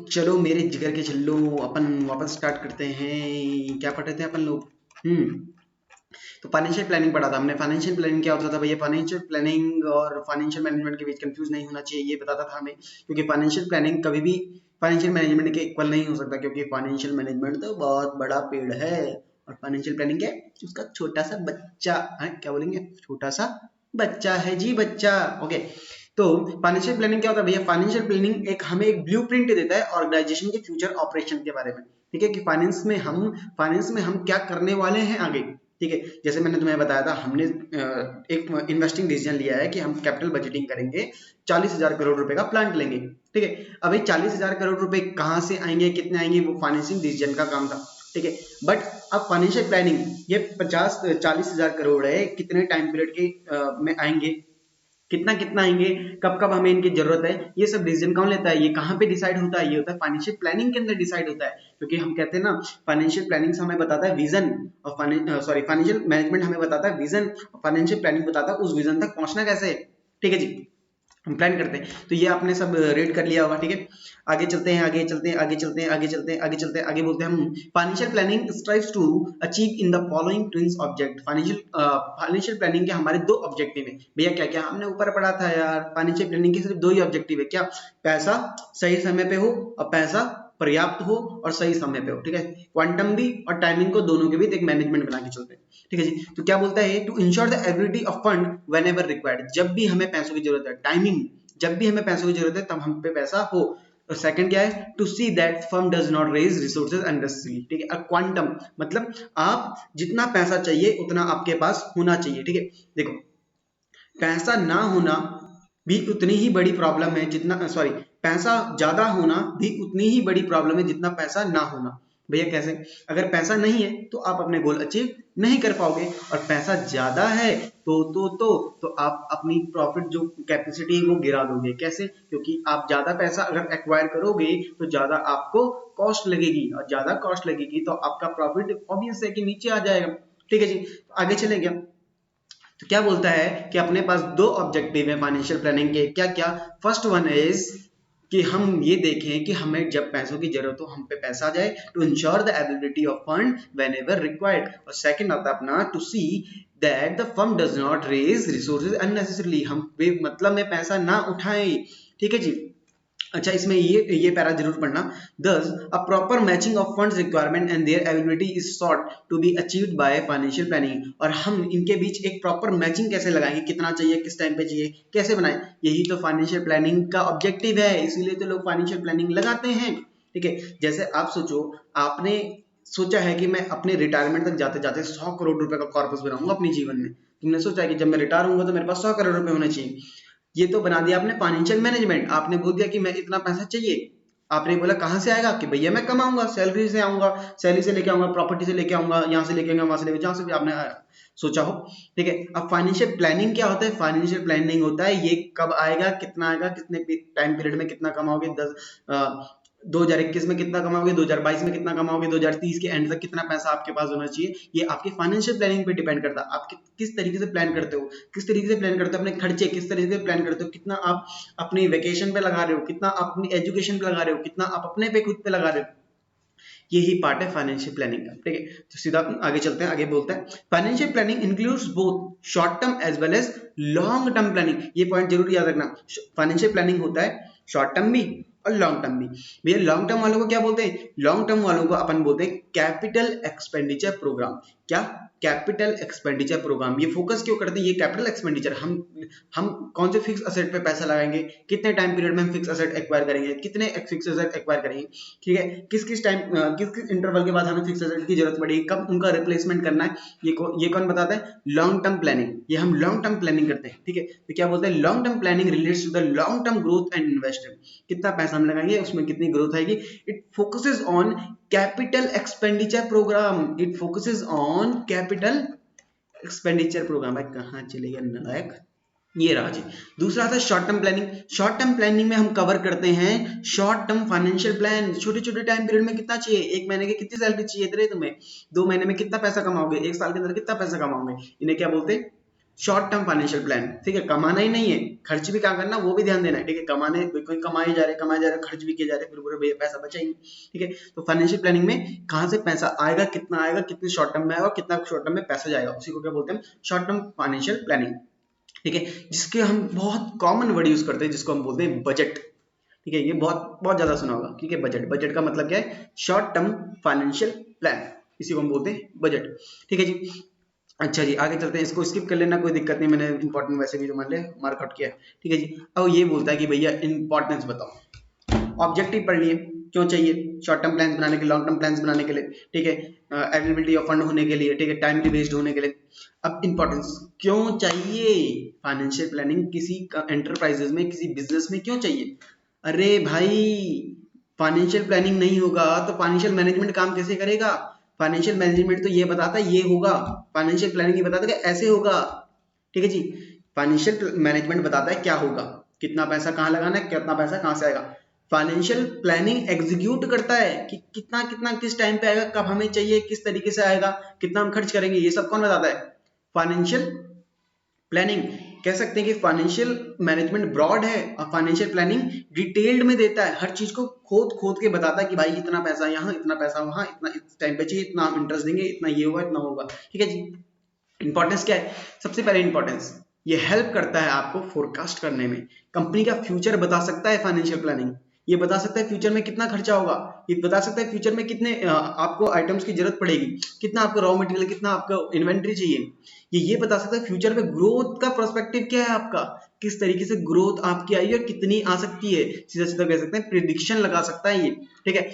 चलो मेरे जिगर के छिल्लो, अपन वापस स्टार्ट करते हैं। क्या पढ़ रहे थे अपन लोग? तो फाइनेंशियल प्लानिंग पढ़ा था हमने। फाइनेंशियल प्लानिंग क्या होता था भैया? फाइनेंशियल प्लानिंग और फाइनेंशियल मैनेजमेंट के बीच कंफ्यूज नहीं होना चाहिए, ये बताता था हमें। क्योंकि फाइनेंशियल प्लानिंग कभी भी फाइनेंशियल मैनेजमेंट के इक्वल नहीं हो सकता, क्योंकि फाइनेंशियल मैनेजमेंट तो बहुत बड़ा पेड़ है और फाइनेंशियल प्लानिंग क्या है? उसका छोटा सा बच्चा है। क्या बोलेंगे? छोटा सा बच्चा है जी, बच्चा। ओके, तो फाइनेंशियल प्लानिंग क्या होता है भैया? फाइनेंशियल प्लानिंग एक हमें एक ब्लूप्रिंट देता है ऑर्गेनाइजेशन के फ्यूचर ऑपरेशन के बारे में। ठीक है, कि फाइनेंस में हम क्या करने वाले हैं आगे। ठीक है, जैसे मैंने तुम्हें बताया था, हमने एक इन्वेस्टिंग डिसीजन लिया है कि हम कैपिटल बजटिंग करेंगे, 40,000 करोड़ रुपए का प्लांट लेंगे। ठीक है, अभी 40,000 करोड़ रुपए कहाँ से आएंगे, कितने आएंगे, वो फाइनेंसिंग डिसीजन का काम था। ठीक है, बट अब फाइनेंशियल प्लानिंग ये 40,000 करोड़ है, कितने टाइम पीरियड के में आएंगे, कितना कितना आएंगे, कब कब हमें इनकी जरूरत है, ये सब डिसीजन कौन लेता है? ये कहाँ पे डिसाइड होता है? ये होता है फाइनेंशियल प्लानिंग के अंदर डिसाइड होता है। क्योंकि हम कहते हैं ना, फाइनेंशियल प्लानिंग से हमें बताता है विजन, और फाइनेंशियल मैनेजमेंट हमें बताता है विजन, और फाइनेंशियल प्लानिंग बताता है उस विजन तक पहुंचना कैसे है। ठीक है जी, हम प्लान करते हैं। तो ये आपने सब रेड कर लिया होगा। ठीक है, आगे चलते हैं, आगे चलते हैं, आगे चलते हैं, आगे चलते हैं, आगे चलते हैं, आगे बोलते हैं हम financial planning strives to achieve in the following twins object. Financial planning के हमारे दो ऑब्जेक्टिव है भैया। क्या क्या हमने ऊपर पढ़ा था यार? फाइनेंशियल प्लानिंग के सिर्फ दो ही ऑब्जेक्टिव है। क्या? पैसा सही समय पे हो, और पैसा पर्याप्त हो और सही समय पे हो। ठीक है, क्वांटम भी और टाइमिंग को दोनों के बीच एक मैनेजमेंट बना के चलते हैं। ठीक है जी, तो क्या बोलता है? To ensure the ability of fund whenever required, जब भी हमें पैसों की जरूरत है। टाइमिंग, जब भी हमें पैसों की जरूरत है तब हम पे पैसा हो। और सेकंड क्या है? To see that firm does not raise resources unnecessarily. ठीक है, क्वांटम मतलब आप जितना पैसा चाहिए उतना आपके पास होना चाहिए। ठीक है, देखो, पैसा ना होना भी उतनी ही बड़ी प्रॉब्लम है जितना, सॉरी, पैसा ज्यादा होना भी उतनी ही बड़ी प्रॉब्लम है जितना पैसा ना होना। भैया कैसे? अगर पैसा नहीं है तो आप अपने गोल अचीव नहीं कर पाओगे, और पैसा ज्यादा है तो आप अपनी प्रॉफिट जो कैपेसिटी है वो गिरा दोगे। कैसे? क्योंकि आप ज्यादा पैसा अगर एक्वायर करोगे तो ज्यादा आपको कॉस्ट लगेगी, और ज्यादा कॉस्ट लगेगी तो आपका प्रॉफिट ऑब्वियस है कि नीचे आ जाएगा। ठीक है जी, आगे चले गया। तो क्या बोलता है कि अपने पास दो ऑब्जेक्टिव है फाइनेंशियल प्लानिंग के। क्या क्या? फर्स्ट वन इज कि हम ये देखें कि हमें जब पैसों की जरूरत हो हम पे पैसा आ जाए, to ensure the availability of fund whenever required. और सेकंड आता है अपना to see that the firm does not raise resources unnecessarily, हम मतलब में पैसा ना उठाएं। ठीक है जी, अच्छा, इसमें ये पैरा जरूर पढ़ना। Thus a proper matching of funds requirement and their availability is sought to be achieved by financial planning. और हम इनके बीच एक प्रॉपर मैचिंग कैसे लगाएंगे, कितना चाहिए, किस टाइम पे चाहिए, कैसे बनाएं, यही तो फाइनेंशियल प्लानिंग का ऑब्जेक्टिव है। इसीलिए तो लोग फाइनेंशियल प्लानिंग लगाते हैं। ठीक है, जैसे आप सोचो, आपने सोचा है कि मैं अपने रिटायरमेंट तक जाते जाते 100 करोड़ रुपए का कॉर्पस बनाऊंगा अपने जीवन में। तुमने सोचा है कि जब मैं रिटायर होऊंगा तो मेरे पास 100 करोड़ रुपए होने चाहिए। ये तो बना दिया आपने फाइनेंशियल मैनेजमेंट। आपने बोल दिया कि मैं इतना पैसा चाहिए। आपने बोला कहां से आएगा? कि भैया मैं कमाऊंगा, सैलरी से आऊंगा, सैलरी से लेके आऊंगा, प्रॉपर्टी से लेके आऊंगा, यहाँ से लेके आऊंगा, वहां से लेके, जहां से भी आपने सोचा हो। ठीक है, अब फाइनेंशियल प्लानिंग क्या होता है? फाइनेंशियल प्लानिंग होता है ये कब आएगा, कितना आएगा, कितने टाइम पीरियड में कितना कमाओगे, 2021 में कितना कमाओगे, 2022 में कितना कमाओगे, 2030 के एंड तक कितना पैसा आपके पास होना चाहिए। ये आपकी फाइनेंशियल प्लानिंग पे डिपेंड करता है। आप किस तरीके से प्लान करते हो, किस तरीके से प्लान करते हो अपने खर्चे, किस तरीके से प्लान करते हो, कितना आप अपनी वेकेशन पे लगा रहे हो, कितना आप अपनी एजुकेशन पे लगा रहे हो, कितना आप अपने पे खुद पे लगा रहे हो। यही पार्ट है फाइनेंशियल प्लानिंग का। ठीक है, तो सीधा आगे चलते हैं, आगे बोलते हैं financial planning includes both short term as well as long term planning. ये पॉइंट जरूर याद रखना, फाइनेंशियल प्लानिंग होता है शॉर्ट टर्म भी और लॉन्ग टर्म भी। भैया लॉन्ग टर्म वालों को क्या बोलते हैं? लॉन्ग टर्म वालों को अपन बोलते हैं कैपिटल एक्सपेंडिचर प्रोग्राम। क्या? Capital expenditure program. ये फोकस क्यों करते हैं? ये कैपिटल एक्सपेंडिचर, हम कौन से फिक्स असेट पे पैसा लगाएंगे, कितने टाइम पीरियड में हम फिक्स असेट एक्वायर करेंगे, कितने फिक्स असेट एक्वायर करेंगे। ठीक है, किस किस टाइम, किस किस इंटरवल के बाद हमें फिक्स असेट की जरूरत पड़ेगी, कब उनका रिप्लेसमेंट करना है, ये कौन बताता है? Long term planning. ये हम लॉन्ग टर्म प्लानिंग करते हैं। ठीक है, तो क्या बोलते हैं? Long term planning relates to the long term growth and investment. कितना पैसा हम लगाएंगे, उसमें कितनी ग्रोथ आएगी। It focuses on capital expenditure program. It focuses on capital expenditure program. भाई कहाँ चले गए नालायक? ये रहा जी। दूसरा आता है short term planning. Short term planning में हम कवर करते हैं शॉर्ट टर्म फाइनेंशियल प्लान। छोटे छोटे टाइम पीरियड में कितना चाहिए, एक महीने की कितनी सैलरी चाहिए तेरे तुम्हें, 2 महीने में कितना पैसा कमाओगे, 1 साल के अंदर कितना पैसा कमाओगे, इन्हें क्या बोलते हैं? शॉर्ट टर्म फाइनेंशियल प्लान, ठीक है, कमाना ही नहीं है, खर्च भी क्या करना वो भी ध्यान देना है, ठीक है, कमाने कोई कमाए जा रहे खर्च भी किए जा रहे, फिर पूरे भैया पैसा बचा ही नहीं, ठीक है। तो फाइनेंशियल प्लानिंग में कहाँ से पैसा आएगा, कितना आएगा, कितने शॉर्ट टर्म में आएगा, कितना शॉर्ट टर्म में पैसा जाएगा, उसी को क्या बोलते हैं, शॉर्ट टर्म फाइनेंशियल प्लानिंग, ठीक है। जिसके हम बहुत कॉमन वर्ड यूज करते हैं, जिसको हम बोलते हैं बजट, ठीक है, ये बहुत बहुत ज्यादा सुना होगा, ठीक है। बजट, बजट का मतलब क्या है, शॉर्ट टर्म फाइनेंशियल प्लान, इसी को हम बोलते हैं बजट, ठीक है जी। अच्छा जी, आगे चलते हैं, इसको स्किप कर लेना, कोई दिक्कत नहीं, मैंने इंपॉर्टेंट वैसे भी तो मान ले मार्कआउट किया है, ठीक है जी। अब ये बोलता है कि भैया इंपॉर्टेंस बताओ, ऑब्जेक्टिव पढ़ लिए, क्यों चाहिए, शॉर्ट टर्म प्लान बनाने के लिए, लॉन्ग टर्म प्लान बनाने के लिए, ठीक है, अवेलेबिलिटी ऑफ फंड होने के लिए, ठीक है, टाइमली बेस्ड होने के लिए। अब इंपॉर्टेंस क्यों चाहिए, फाइनेंशियल प्लानिंग किसी एंटरप्राइजेस में, किसी बिजनेस में क्यों चाहिए। अरे भाई, फाइनेंशियल प्लानिंग नहीं होगा तो फाइनेंशियल मैनेजमेंट काम कैसे करेगा। फाइनेंशियल मैनेजमेंट तो ये बताता है ये होगा, फाइनेंशियल प्लानिंग ये बताता है कि ऐसे होगा, ठीक है जी। फाइनेंशियल मैनेजमेंट बताता है क्या होगा, कितना पैसा कहाँ लगाना है, कितना पैसा कहाँ से आएगा। फाइनेंशियल प्लानिंग एग्जीक्यूट करता है कि कितना कितना किस टाइम पे आएगा, कब हमें चाहिए, किस तरीके से आएगा, कितना हम खर्च करेंगे, ये सब कौन बताता है, फाइनेंशियल प्लानिंग। कह सकते हैं कि फाइनेंशियल मैनेजमेंट ब्रॉड है और फाइनेंशियल प्लानिंग डिटेल्ड में देता है, हर चीज को खोद खोद के बताता है कि भाई इतना पैसा यहाँ, इतना पैसा वहां, इतना इस टाइम पे चाहिए, इतना हम इंटरेस्ट देंगे, इतना ये होगा, इतना होगा, ठीक है जी। इंपॉर्टेंस क्या है, सबसे पहले इंपॉर्टेंस, ये हेल्प करता है आपको फोरकास्ट करने में, कंपनी का फ्यूचर बता सकता है फाइनेंशियल प्लानिंग, ये बता सकता है फ्यूचर में कितना खर्चा होगा, ये बता सकता है फ्यूचर में कितने आपको आइटम्स की जरूरत पड़ेगी, कितना आपको रॉ मटेरियल, कितना आपको इन्वेंट्री चाहिए, ये बता सकता है फ्यूचर में ग्रोथ का पर्सपेक्टिव क्या है आपका, किस तरीके से ग्रोथ आपकी आई और कितनी आ सकती है, सीधा सीधा कह सकते हैं प्रिडिक्शन लगा सकता है ये, ठीक है।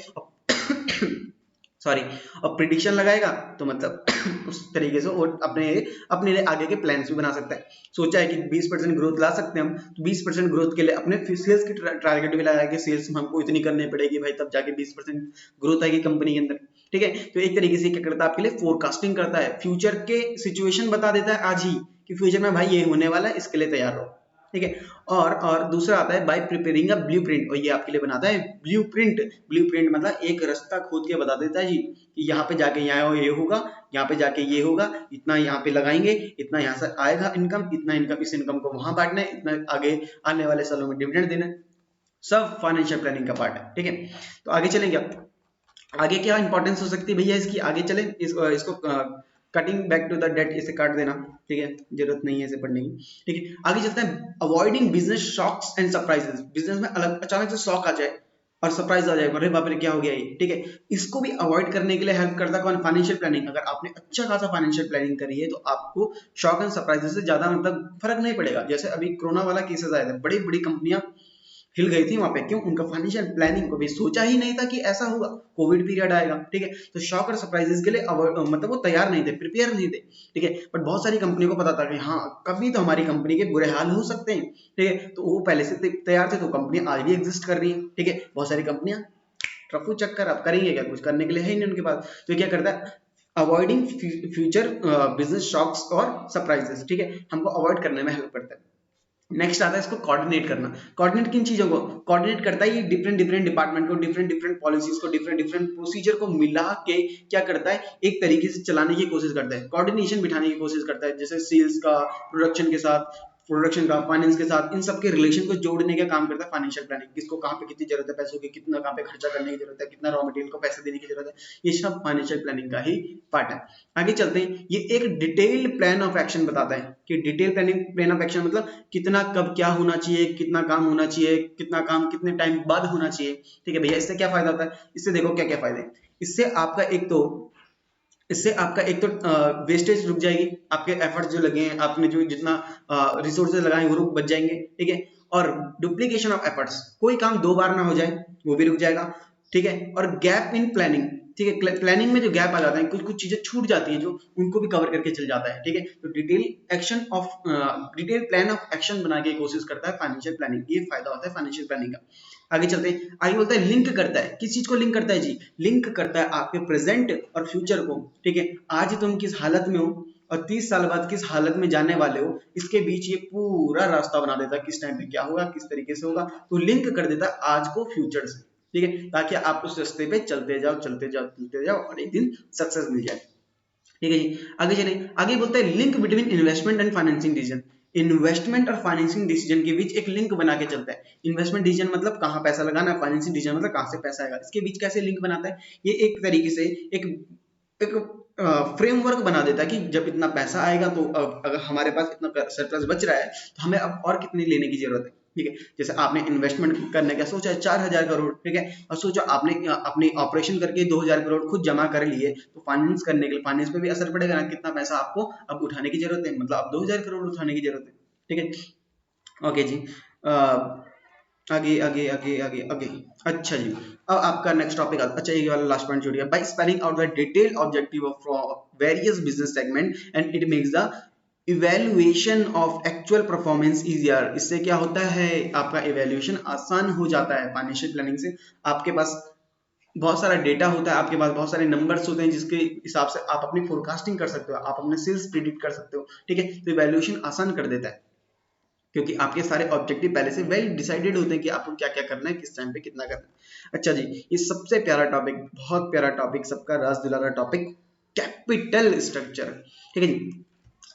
सॉरी, और प्रिडिक्शन लगाएगा तो मतलब उस तरीके से वो अपने अपने लिए आगे के प्लान्स भी बना सकता है। सोचा है कि 20% ग्रोथ ला सकते हैं हम, तो 20% ग्रोथ के लिए अपने सेल्स की टारगेट भी लगाया कि सेल्स हमको इतनी करनी पड़ेगी भाई, तब जाके 20% ग्रोथ आएगी कंपनी के अंदर, ठीक है। तो एक तरीके से क्या करता है, आपके लिए फोरकास्टिंग करता है, फ्यूचर के सिचुएशन बता देता है आज ही कि फ्यूचर में भाई ये होने वाला है, इसके लिए तैयार रहो, ठीक है। और दूसरा आता है बाय प्रिपेयरिंग अ ब्लूप्रिंट, और ये आपके लिए बनाता है ब्लूप्रिंट। ब्लूप्रिंट मतलब एक रास्ता खोद के बता देता है जी कि यहाँ पे जाके यहाँ ये होगा, यहाँ पे जाके ये होगा, इतना यहाँ पे लगाएंगे, इतना यहाँ से आएगा इनकम, इतना इनकम, इस इनकम को वहां बांटना है, इतना आगे आने वाले सालों में डिविडेंड देना है, सब फाइनेंशियल प्लानिंग का पार्ट है, ठीक है। तो आगे चलेंगे, आगे क्या इंपॉर्टेंस हो सकती है भैया इसकी, आगे चले इसको cutting back to the debt, इसे काट देना, ठीक है, जरूरत नहीं है इसे पढ़ने की, ठीक है। आगे चलते हैं, avoiding business shocks and surprises, business में अलग अचानक से शॉक आ जाए और सरप्राइज आ जाए, अरे बाप रे क्या हो गया ये, ठीक है, इसको भी अवॉइड करने के लिए हेल्प करता है कौन, फाइनेंशियल प्लानिंग। अगर आपने अच्छा खासा फाइनेंशियल प्लानिंग करी है तो आपको शॉक एंड सरप्राइजेस से ज्यादा मतलब फर्क नहीं पड़ेगा। जैसे अभी कोरोना वाला केसेस आए थे, बड़ी बड़ी कंपनियां हिल गई थी वहां पे, क्यों, उनका फाइनेंशियल प्लानिंग को भी सोचा ही नहीं था कि ऐसा होगा, कोविड पीरियड आएगा, ठीक है। तो शॉक और सरप्राइजेस के लिए मतलब वो तैयार नहीं थे, प्रिपेयर नहीं थे, ठीक है। बट बहुत सारी कंपनियों को पता था कि हाँ कभी तो हमारी कंपनी के बुरे हाल हो सकते हैं, ठीक है, तो वो पहले से तैयार थे, तो कंपनी आज भी एग्जिस्ट कर रही है, ठीक है। बहुत सारी कंपनियां रफू चक्कर अब करेंगे क्या, कुछ करने के लिए है ही नहीं उनके पास, तो क्या करता है, अवॉइडिंग फ्यूचर बिजनेस शॉक्स और सरप्राइजेस, ठीक है, हमको अवॉइड करने में हेल्प करता है। नेक्स्ट आता है इसको कोऑर्डिनेट करना, कोऑर्डिनेट किन चीजों को कोऑर्डिनेट करता है, ये डिफरेंट डिफरेंट डिपार्टमेंट को, डिफरेंट डिफरेंट पॉलिसीज को, डिफरेंट डिफरेंट प्रोसीजर को मिला के क्या करता है, एक तरीके से चलाने की कोशिश करता है, कोऑर्डिनेशन बिठाने की कोशिश करता है, जैसे सेल्स का, प्रोडक्शन के साथ, प्रोडक्शन का, फाइनेंस के साथ, इन सबके रिलेशन को जोड़ने का काम करता है फाइनेंशियल प्लानिंग। किसको कहाँ पे कितनी जरूरत है पैसों की, कितना कहाँ पे खर्चा करने की जरूरत है, कितना रॉ मटेरियल को पैसे देने की जरूरत है, ये सब फाइनेंशियल प्लानिंग का ही पार्ट है। आगे चलते हैं, ये एक डिटेल्ड प्लान ऑफ एक्शन बताता है कि detail planning, plan of action मतलब कितना कब क्या होना चाहिए, कितना काम होना चाहिए, कितना काम कितने टाइम बाद होना चाहिए, ठीक है भैया। इससे क्या फायदा होता है, इससे देखो क्या क्या फायदे, इससे आपका एक तो वेस्टेज रुक जाएगी, आपके एफर्ट्स जो लगे हैं, आपने जो जितना रिसोर्सेज लगाए वो रुक बच जाएंगे, ठीक है। और डुप्लीकेशन ऑफ एफर्ट्स, कोई काम दो बार ना हो जाए वो भी रुक जाएगा, ठीक है। और गैप इन प्लानिंग, ठीक है, प्लानिंग में जो गैप आ जाता है, कुछ कुछ चीजें छूट जाती हैं जो, उनको भी कवर करके चल जाता है, ठीक है। तो डिटेल प्लान ऑफ एक्शन बना के कोशिश करता है फाइनेंशियल प्लानिंग, ये फायदा होता है फाइनेंशियल प्लानिंग का। आगे चलते हैं, आगे बोलता है लिंक करता है, किस चीज को लिंक करता है जी, लिंक करता है आपके प्रेजेंट और फ्यूचर को, ठीक है। आज तुम किस हालत में हो और 30 साल बाद किस हालत में जाने वाले हो, इसके बीच ये पूरा रास्ता बना देता है, किस टाइम पे क्या होगा, किस तरीके से होगा, तो लिंक कर देता है आज को फ्यूचर से, ठीक है, ताकि आप उस रास्ते पे चलते जाओ चलते जाओ चलते जाओ और एक दिन सक्सेस मिल जाए, ठीक है जी। आगे चले, आगे बोलते हैं link between investment and financing decision. Investment और फाइनेंसिंग डिसीजन के बीच एक लिंक बना के चलता है। इन्वेस्टमेंट डिसीजन मतलब कहाँ पैसा लगाना है, फाइनेंसिंग डिसीजन मतलब कहाँ से पैसा आएगा, इसके बीच कैसे लिंक बनाता है। ये एक तरीके से एक एक फ्रेमवर्क बना देता है कि जब इतना पैसा आएगा तो अगर हमारे पास इतना सरप्लस बच रहा है तो हमें अब और कितने लेने की जरूरत है। ठीक है, जैसे आपने इन्वेस्टमेंट करने का सोचा है 4,000 करोड़, ठीक है, और सोचो आपने अपनी ऑपरेशन करके 2,000 करोड़ खुद जमा कर लिए, तो फाइनेंस करने के लिए फाइनेंस पे भी असर पड़ेगा ना, कितना पैसा आपको अब उठाने की जरूरत है, मतलब अब 2,000 करोड़ उठाने की जरूरत है। ठीक है, ओके जी। आगे आगे आगे आगे आगे, अच्छा जी। अब आपका नेक्स्ट टॉपिक आता, अच्छा ये वाला लास्ट पॉइंट छूट गया। By spelling out the detailed objective of various business segment and it makes the evaluation of actual performance easier. इससे क्या होता है, आपका इवेल्युएशन आसान हो जाता है फाइनेंशियल प्लानिंग से। आपके पास बहुत सारा डेटा होता है, आपके पास बहुत सारे नंबर्स होते हैं जिसके हिसाब से आप अपनी फोरकास्टिंग कर सकते हो, आप अपने सेल्स प्रिडिक्ट कर सकते हो। ठीक है, तो इवेल्युएशन आसान कर देता है क्योंकि आपके सारे ऑब्जेक्टिव पहले से वेल डिसाइडेड होते हैं कि आपको क्या क्या करना है, किस टाइम पे कितना करना है। अच्छा जी, ये सबसे प्यारा टॉपिक, बहुत प्यारा टॉपिक, सबका राज दिलाना टॉपिक, कैपिटल स्ट्रक्चर। ठीक है जी,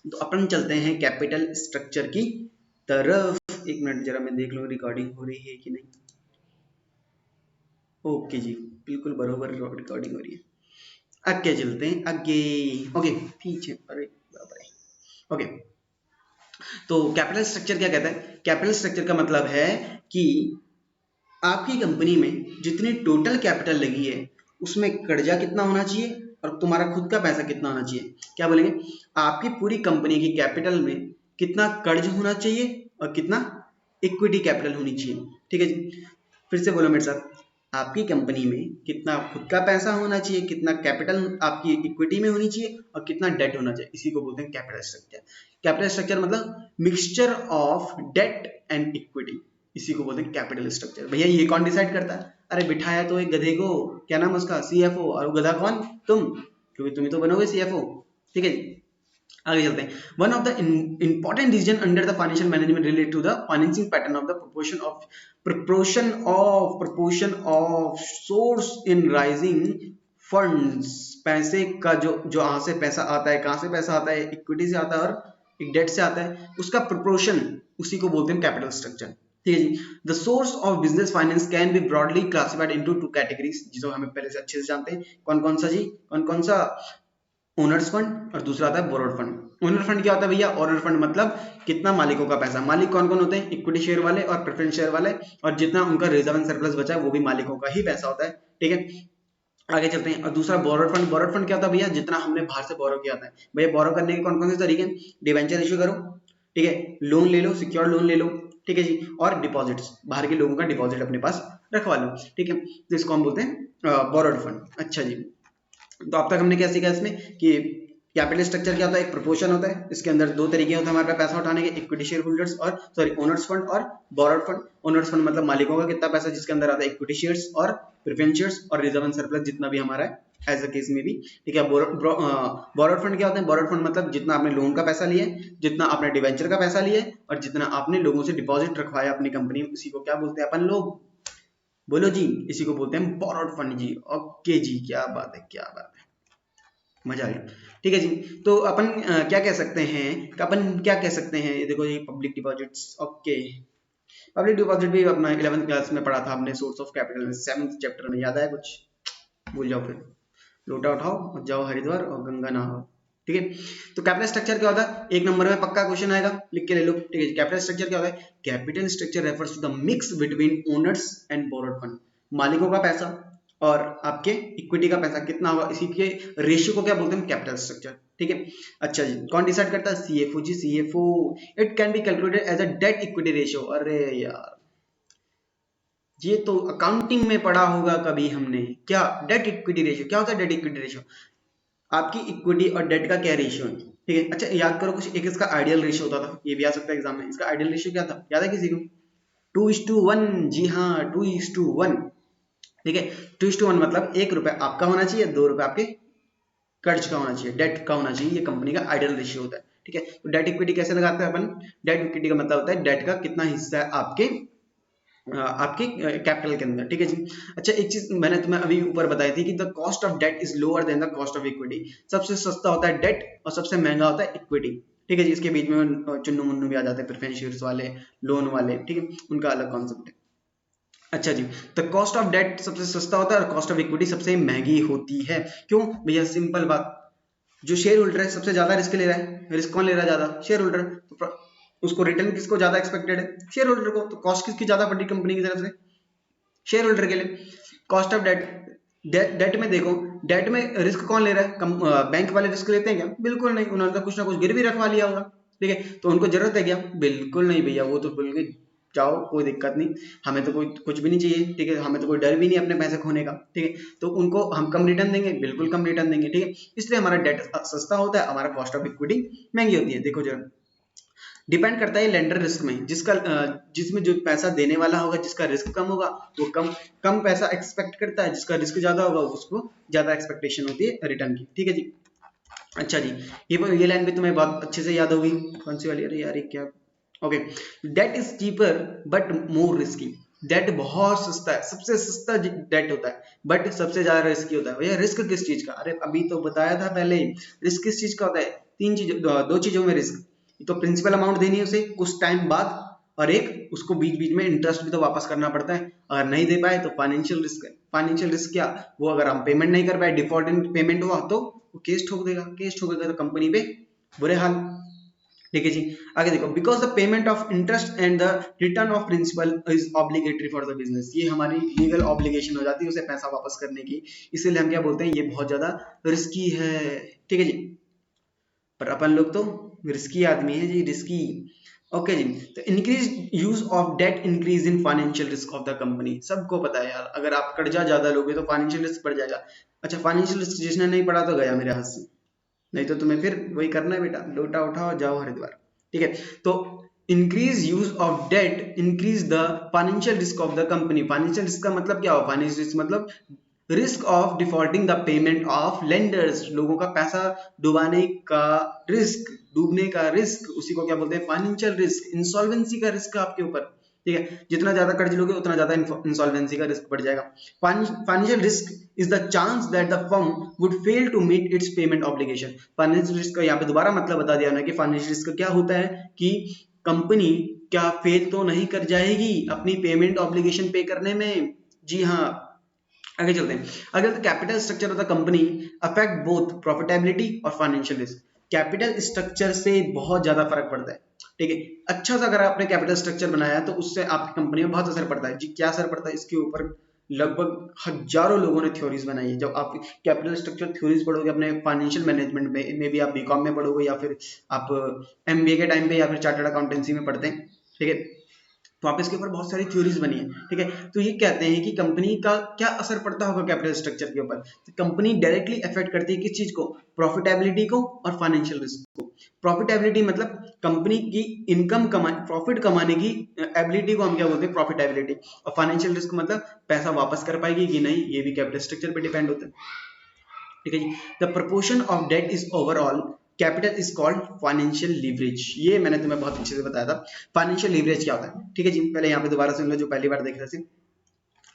तो अपन चलते हैं कैपिटल स्ट्रक्चर की तरफ। एक मिनट जरा मैं देख लूं रिकॉर्डिंग हो रही है कि नहीं। ओके जी, बिल्कुल बरोबर रिकॉर्डिंग हो रही है। आगे चलते हैं आगे। ओके, पीछे, अरे बाप रे। ओके, तो कैपिटल स्ट्रक्चर क्या कहता है, कैपिटल स्ट्रक्चर का मतलब है कि आपकी कंपनी में जितनी टोटल कैपिटल लगी है उसमें कर्जा कितना होना चाहिए और तुम्हारा खुद का पैसा कितना होना चाहिए। क्या बोलेंगे, आपकी पूरी कंपनी की कैपिटल में कितना कर्ज होना चाहिए और कितना इक्विटी कैपिटल होनी चाहिए। ठीक है जी, फिर से बोलो मेरे साथ, आपकी कंपनी में कितना खुद का पैसा होना चाहिए, कितना कैपिटल आपकी इक्विटी में होनी चाहिए और कितना डेट होना चाहिए, इसी को बोलते हैं कैपिटल स्ट्रक्चर। कैपिटल स्ट्रक्चर मतलब mixture of debt and equity, इसी को बोलते हैं कैपिटल स्ट्रक्चर। भैया ये कौन डिसाइड करता है, अरे बिठाया तो एक गधे को, क्या नाम उसका, सीएफओ, और वो गधा कौन, तुम, क्योंकि तुम ही तो बनोगे सीएफओ। ठीक है, आगे चलते हैं। One of the important decision under the financial management related to the financing pattern of the proportion of source in raising funds. पैसे का जो जो यहाँ से पैसा आता है, कहाँ से पैसा आता है, इक्विटी से आता है और एक डेट से आता है, उसका प्रोपोर्शन, उसी को बोलते हैं कैपिटल स्ट्रक्चर। ठीक है जी, the source of business finance can be broadly classified into two categories, जिसको हमें पहले से अच्छे से जानते हैं। कौन कौन सा जी, कौन कौन सा, ओनर्स फंड और दूसरा आता है बोरोड फंड। ओनर फंड क्या होता है भैया, ओनर फंड मतलब कितना मालिकों का पैसा, मालिक कौन कौन होते हैं, इक्विटी शेयर वाले और प्रेफरेंस शेयर वाले, और जितना उनका रिजर्व एंड सरप्लस बचा है वो भी मालिकों का ही पैसा होता है। ठीक है, आगे चलते हैं। और दूसरा बोरोड फंड, बोरोड फंड क्या होता है भैया, जितना हमने बाहर से बोरो किया था। भैया बोरो करने के कौन कौन से तरीके हैं, डिवेंचर इश्यू करो, ठीक है, लोन ले लो, सिक्योर लोन ले लो, ठीक है जी, और डिपॉजिट्स, बाहर के लोगों का डिपॉजिट अपने पास रखवा लो। ठीक है, तो इसको हम बोलते हैं बोरोड फंड। अच्छा जी, तो अब तक हमने क्या सीखा इसमें कि कैपिटल स्ट्रक्चर क्या होता है, एक प्रोपोर्शन होता है, इसके अंदर दो तरीके होते हैं हमारे पास पैसा उठाने के, इक्विटी शेयर होल्डर्स और सॉरी ओनर्स फंड और बोरोड फंड। ओनर्स फंड मतलब मालिकों का कितना पैसा, जिसके अंदर आता है इक्विटी शेयर्स और प्रेफरेंस शेयर्स और रिजर्व एंड सरप्लस जितना भी हमारा है एज अ केस में भी। ठीक है, बोरोड फंड क्या होता है, बोरोड फंड मतलब जितना आपने लोन का पैसा लिया है, जितना आपने डिवेंचर का पैसा लिया है और जितना आपने लोगों से डिपॉजिट रखवाया अपनी कंपनी में, उसी को क्या बोलते हैं अपन लोग, बोलो जी, इसी को बोलते हैं बोरोड फंड जी। ओके जी, क्या बात है, क्या बात है, मजा आ गया। ठीक है जी, तो अपन क्या कह सकते हैं, अपन क्या कह सकते हैं, ये देखो ये public deposits. Okay, public deposit भी अपना 11th क्लास में पढ़ा था हमने, सोर्स ऑफ कैपिटल में 7th चैप्टर में, याद है कुछ, भूल जाओ फिर, लोटा उठाओ और जाओ हरिद्वार और गंगा नहाओ। ठीक है, तो कैपिटल स्ट्रक्चर क्या होता है, एक नंबर में पक्का क्वेश्चन आएगा, लिख के ले लो। ठीक है, कैपिटल स्ट्रक्चर क्या होता है, capital structure refers to the mix between owners and borrowed fund, मालिकों का पैसा और आपके इक्विटी का पैसा कितना होगा, इसी के रेशियो को क्या बोलते हैं, कैपिटल स्ट्रक्चर। ठीक है, अच्छा जी, कौन डिसाइड करता है, CFO ji, CFO. It can be calculated as a debt equity ratio. अरे यार, ये तो अकाउंटिंग में पढ़ा होगा कभी हमने, क्या डेट इक्विटी रेशियो, क्या होता है डेट इक्विटी रेशियो, आपकी इक्विटी और डेट का क्या रेशियो है। ठीक है, अच्छा याद करो कुछ, एक इसका आइडियल रेशियो होता था, ये भी आ सकता है एग्जाम में, इसका आइडियल रेशियो क्या था, याद है किसी को, 2:1। जी हाँ, 2:1। ठीक है, 2:1 मतलब 1 रुपए आपका होना चाहिए, 2 रुपए आपके कर्ज का होना चाहिए, डेट का होना चाहिए, ये कंपनी का आइडियल रेशियो होता है। ठीक है, तो डेट इक्विटी कैसे लगाते हैं अपन, डेट इक्विटी का मतलब होता है डेट का कितना हिस्सा है आपके आपके कैपिटल के अंदर, ठीक है जी। अच्छा, एक चीज मैंने तुम्हें अभी ऊपर बताई थी कि the cost of debt is lower than the cost of equity. सबसे सस्ता होता है डेट और सबसे महंगा होता है इक्विटी, ठीक है जी। इसके बीच में चुन्नू मुन्नू भी आ जाते हैं, प्रेफरेंस शेयर्स वाले, लोन वाले, ठीक है, उनका अलग कॉन्सेप्ट है। अच्छा जी, तो कॉस्ट ऑफ डेट सबसे सस्ता होता है और कॉस्ट ऑफ इक्विटी सबसे महंगी होती है। क्यों भैया? सिंपल बात, जो शेयर होल्डर है सबसे ज्यादा रिस्क ले रहा है। रिस्क कौन ले रहा है ज्यादा? Share holder. तो उसको रिटर्न किसको ज्यादा एक्सपेक्टेड है? शेयर होल्डर को। तो कॉस्ट किसकी ज्यादा पड़ रही कंपनी की तरफ से? शेयर होल्डर के लिए। कॉस्ट ऑफ डेट, डेट में देखो, डेट में रिस्क कौन ले रहा है? बैंक वाले रिस्क लेते हैं क्या? बिल्कुल नहीं। उन्होंने तो कुछ ना कुछ गिरवी रखवा लिया होगा, ठीक है। तो उनको जरूरत है क्या? बिल्कुल नहीं भैया, वो तो बोल के जाओ कोई दिक्कत नहीं, हमें तो कोई कुछ भी नहीं चाहिए, ठीक है, हमें तो कोई डर भी नहीं अपने पैसे खोने का, ठीक है। तो उनको हम कम रिटर्न देंगे, बिल्कुल कम रिटर्न देंगे, ठीक है। इसलिए हमारा डेट सस्ता होता है, हमारा कॉस्ट ऑफ इक्विटी महंगी होती है। देखो जरा, डिपेंड करता है लेंडर रिस्क में, जिसमें जो पैसा देने वाला होगा, जिसका रिस्क कम होगा वो कम कम पैसा एक्सपेक्ट करता है, जिसका रिस्क ज्यादा होगा उसको ज्यादा एक्सपेक्टेशन होती है रिटर्न की, ठीक है जी। अच्छा जी, ये लाइन भी तुम्हें बहुत अच्छे से याद होगी। कौन सी वाली? अरे यार ये क्या, okay. Debt is cheaper but more risky. Debt बहुत सस्ता है, सबसे सस्ता डेट होता है, बट सबसे ज्यादा रिस्की होता है। भैया रिस्क किस चीज का? अरे अभी तो बताया था पहले ही, रिस्क किस चीज का होता है? तीन चीजों, दो चीजों में रिस्क। तो प्रिंसिपल अमाउंट देनी है उसे कुछ टाइम बाद, और एक उसको बीच बीच में इंटरेस्ट भी तो वापस करना पड़ता है। अगर नहीं दे पाए तो फाइनेंशियल रिस्क है। फाइनेंशियल रिस्क क्या? वो अगर हम पेमेंट नहीं कर पाए, डिफॉल्ट इन पेमेंट हुआ, तो वो केस ठोक देगा। केस ठोकेगा तो कंपनी पे बुरे हाल, ठीक है जी। आगे देखो, because the payment of interest and the return of principal is obligatory for the business. ये हमारी लीगल ऑब्लिगेशन हो जाती है उसे पैसा वापस करने की, इसीलिए हम क्या बोलते हैं, ये बहुत ज्यादा रिस्की है, ठीक है जी। पर अपन लोग तो रिस्की आदमी है जी, रिस्की। ओके जी। तो increase use of debt increase in financial risk of the company. सबको पता है यार, अगर आप कर्जा ज्यादा लोगे तो फाइनेंशियल रिस्क बढ़ जाएगा। अच्छा, फाइनेंशियल रिस्क जिसने नहीं पढ़ा तो गया मेरे हाथ से, नहीं तो तुम्हें फिर वही करना है बेटा, लोटा उठाओ जाओ हरिद्वार, ठीक है। तो increase use of debt increase the financial risk of the company. Financial risk का मतलब क्या हो? फाइनेंशियल रिस्क मतलब risk of defaulting the payment of lenders. लोगों का पैसा डुबाने का रिस्क, डूबने का रिस्क, उसी को क्या बोलते हैं? Financial risk. इंसॉल्वेंसी का रिस्क आपके ऊपर, ठीक है। जितना ज्यादा कर्ज लोगे उतना ज्यादा इंसॉल्वेंसी का रिस्क बढ़ जाएगा। Financial risk is the chance that the firm would fail to meet its payment obligation. Financial risk का यहाँ पे दोबारा मतलब बता दिया उन्होंने कि फाइनेंशियल रिस्क क्या होता है, कि कंपनी क्या फेल तो नहीं कर जाएगी अपनी पेमेंट ऑब्लिगेशन पे करने में। जी हाँ। आगे चलते हैं। अगर the capital structure of the company affect both profitability और फाइनेंशियल रिस्क। कैपिटल स्ट्रक्चर से बहुत ज्यादा फर्क पड़ता है, ठीक है। अच्छा सा अगर आपने कैपिटल स्ट्रक्चर बनाया है तो उससे आपकी कंपनी में बहुत असर पड़ता है जी। क्या असर पड़ता है? इसके ऊपर लगभग हजारों लोगों ने थ्योरीज बनाई है। जब आप कैपिटल स्ट्रक्चर थ्योरीज पढ़ोगे अपने फाइनेंशियल मैनेजमेंट में भी आप बीकॉम में पढ़ोगे, या फिर आप एमबीए के टाइम पे, या फिर चार्टर्ड अकाउंटेंसी में पढ़ते हैं, ठीक है। तो आप इसके ऊपर बहुत सारी थ्योरीज बनी है, ठीक है। तो ये कहते हैं कि कंपनी का क्या असर पड़ता होगा कैपिटल स्ट्रक्चर के ऊपर। तो कंपनी डायरेक्टली अफेक्ट करती है किस चीज को? प्रॉफिटेबिलिटी को और फाइनेंशियल रिस्क को। प्रॉफिटेबिलिटी मतलब कंपनी की इनकम प्रॉफिट कमाने की एबिलिटी को हम क्या बोलते हैं? प्रॉफिटेबिलिटी। और फाइनेंशियल रिस्क मतलब पैसा वापस कर पाएगी कि नहीं, ये भी कैपिटल स्ट्रक्चर पर डिपेंड होता है, ठीक है जी। The proportion of debt is overall capital is called financial leverage. ये मैंने तुम्हें बहुत अच्छे से बताया था, फाइनेंशियल लीवरेज क्या होता है, ठीक है जी। पहले यहाँ पे दोबारा सुन लो जो पहली बार देख रहे थे।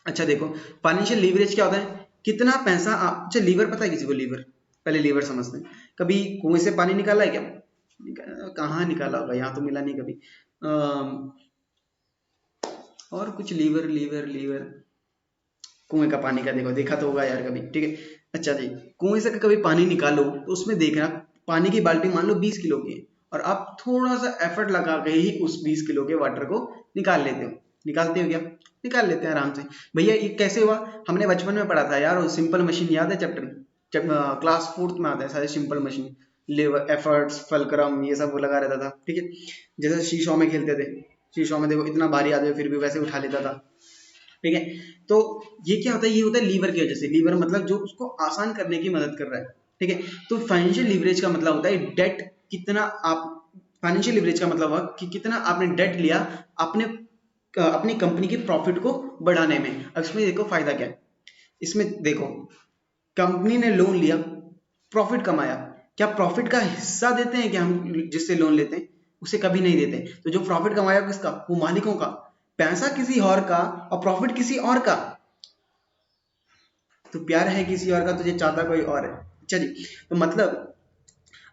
अच्छा देखो, फाइनेंशियल लीवरेज क्या होता है? कितना पैसा आप, अच्छा लीवर पता है किसी को? लीवर, पहले लीवर समझते हैं। कभी कुएं से पानी निकाला है क्या? कहाँ निकाला होगा, यहाँ तो मिला नहीं कभी। और कुछ लीवर लीवर लीवर, कुएं का पानी का देखो, देखा तो होगा यार कभी, ठीक है। अच्छा जी, कुएं से कभी पानी निकालो तो उसमें देखना, पानी की बाल्टी मान लो 20 किलो की है, और आप थोड़ा सा एफर्ट लगा के ही उस 20 किलो के वाटर को निकाल लेते हो। निकालते हो क्या? निकाल लेते हैं आराम से। भैया ये कैसे हुआ? हमने बचपन में पढ़ा था यार, सिंपल मशीन याद है चैप्टर, क्लास 4th में आता है सारे सिंपल मशीन, लेवर, एफर्ट्स, फलक्रम, ये सब वो लगा रहता था, ठीक है। जैसे शीशों में खेलते थे, शीशों में देखो इतना भारी आदमी फिर भी वैसे उठा लेता था, ठीक है। तो ये क्या होता है? ये होता है लीवर की वजह से। लीवर मतलब जो उसको आसान करने की मदद कर रहा है, ठीक है। तो फाइनेंशियल लीवरेज का मतलब होता है डेट कितना आप, फाइनेंशियल लीवरेज का मतलब हुआ कि कितना आपने डेट लिया अपने अपनी कंपनी की प्रॉफिट को बढ़ाने में। अब इसमें देखो फायदा क्या है, इसमें देखो कंपनी ने लोन लिया, प्रॉफिट कमाया, क्या प्रॉफिट का हिस्सा देते हैं क्या हम जिससे लोन लेते हैं? उसे कभी नहीं देते। तो जो प्रॉफिट कमाया किसका? वो मालिकों का। पैसा किसी और का और प्रॉफिट किसी और का, तो प्यार है किसी और का, तुझे चाहता कोई और है। अच्छा जी, तो मतलब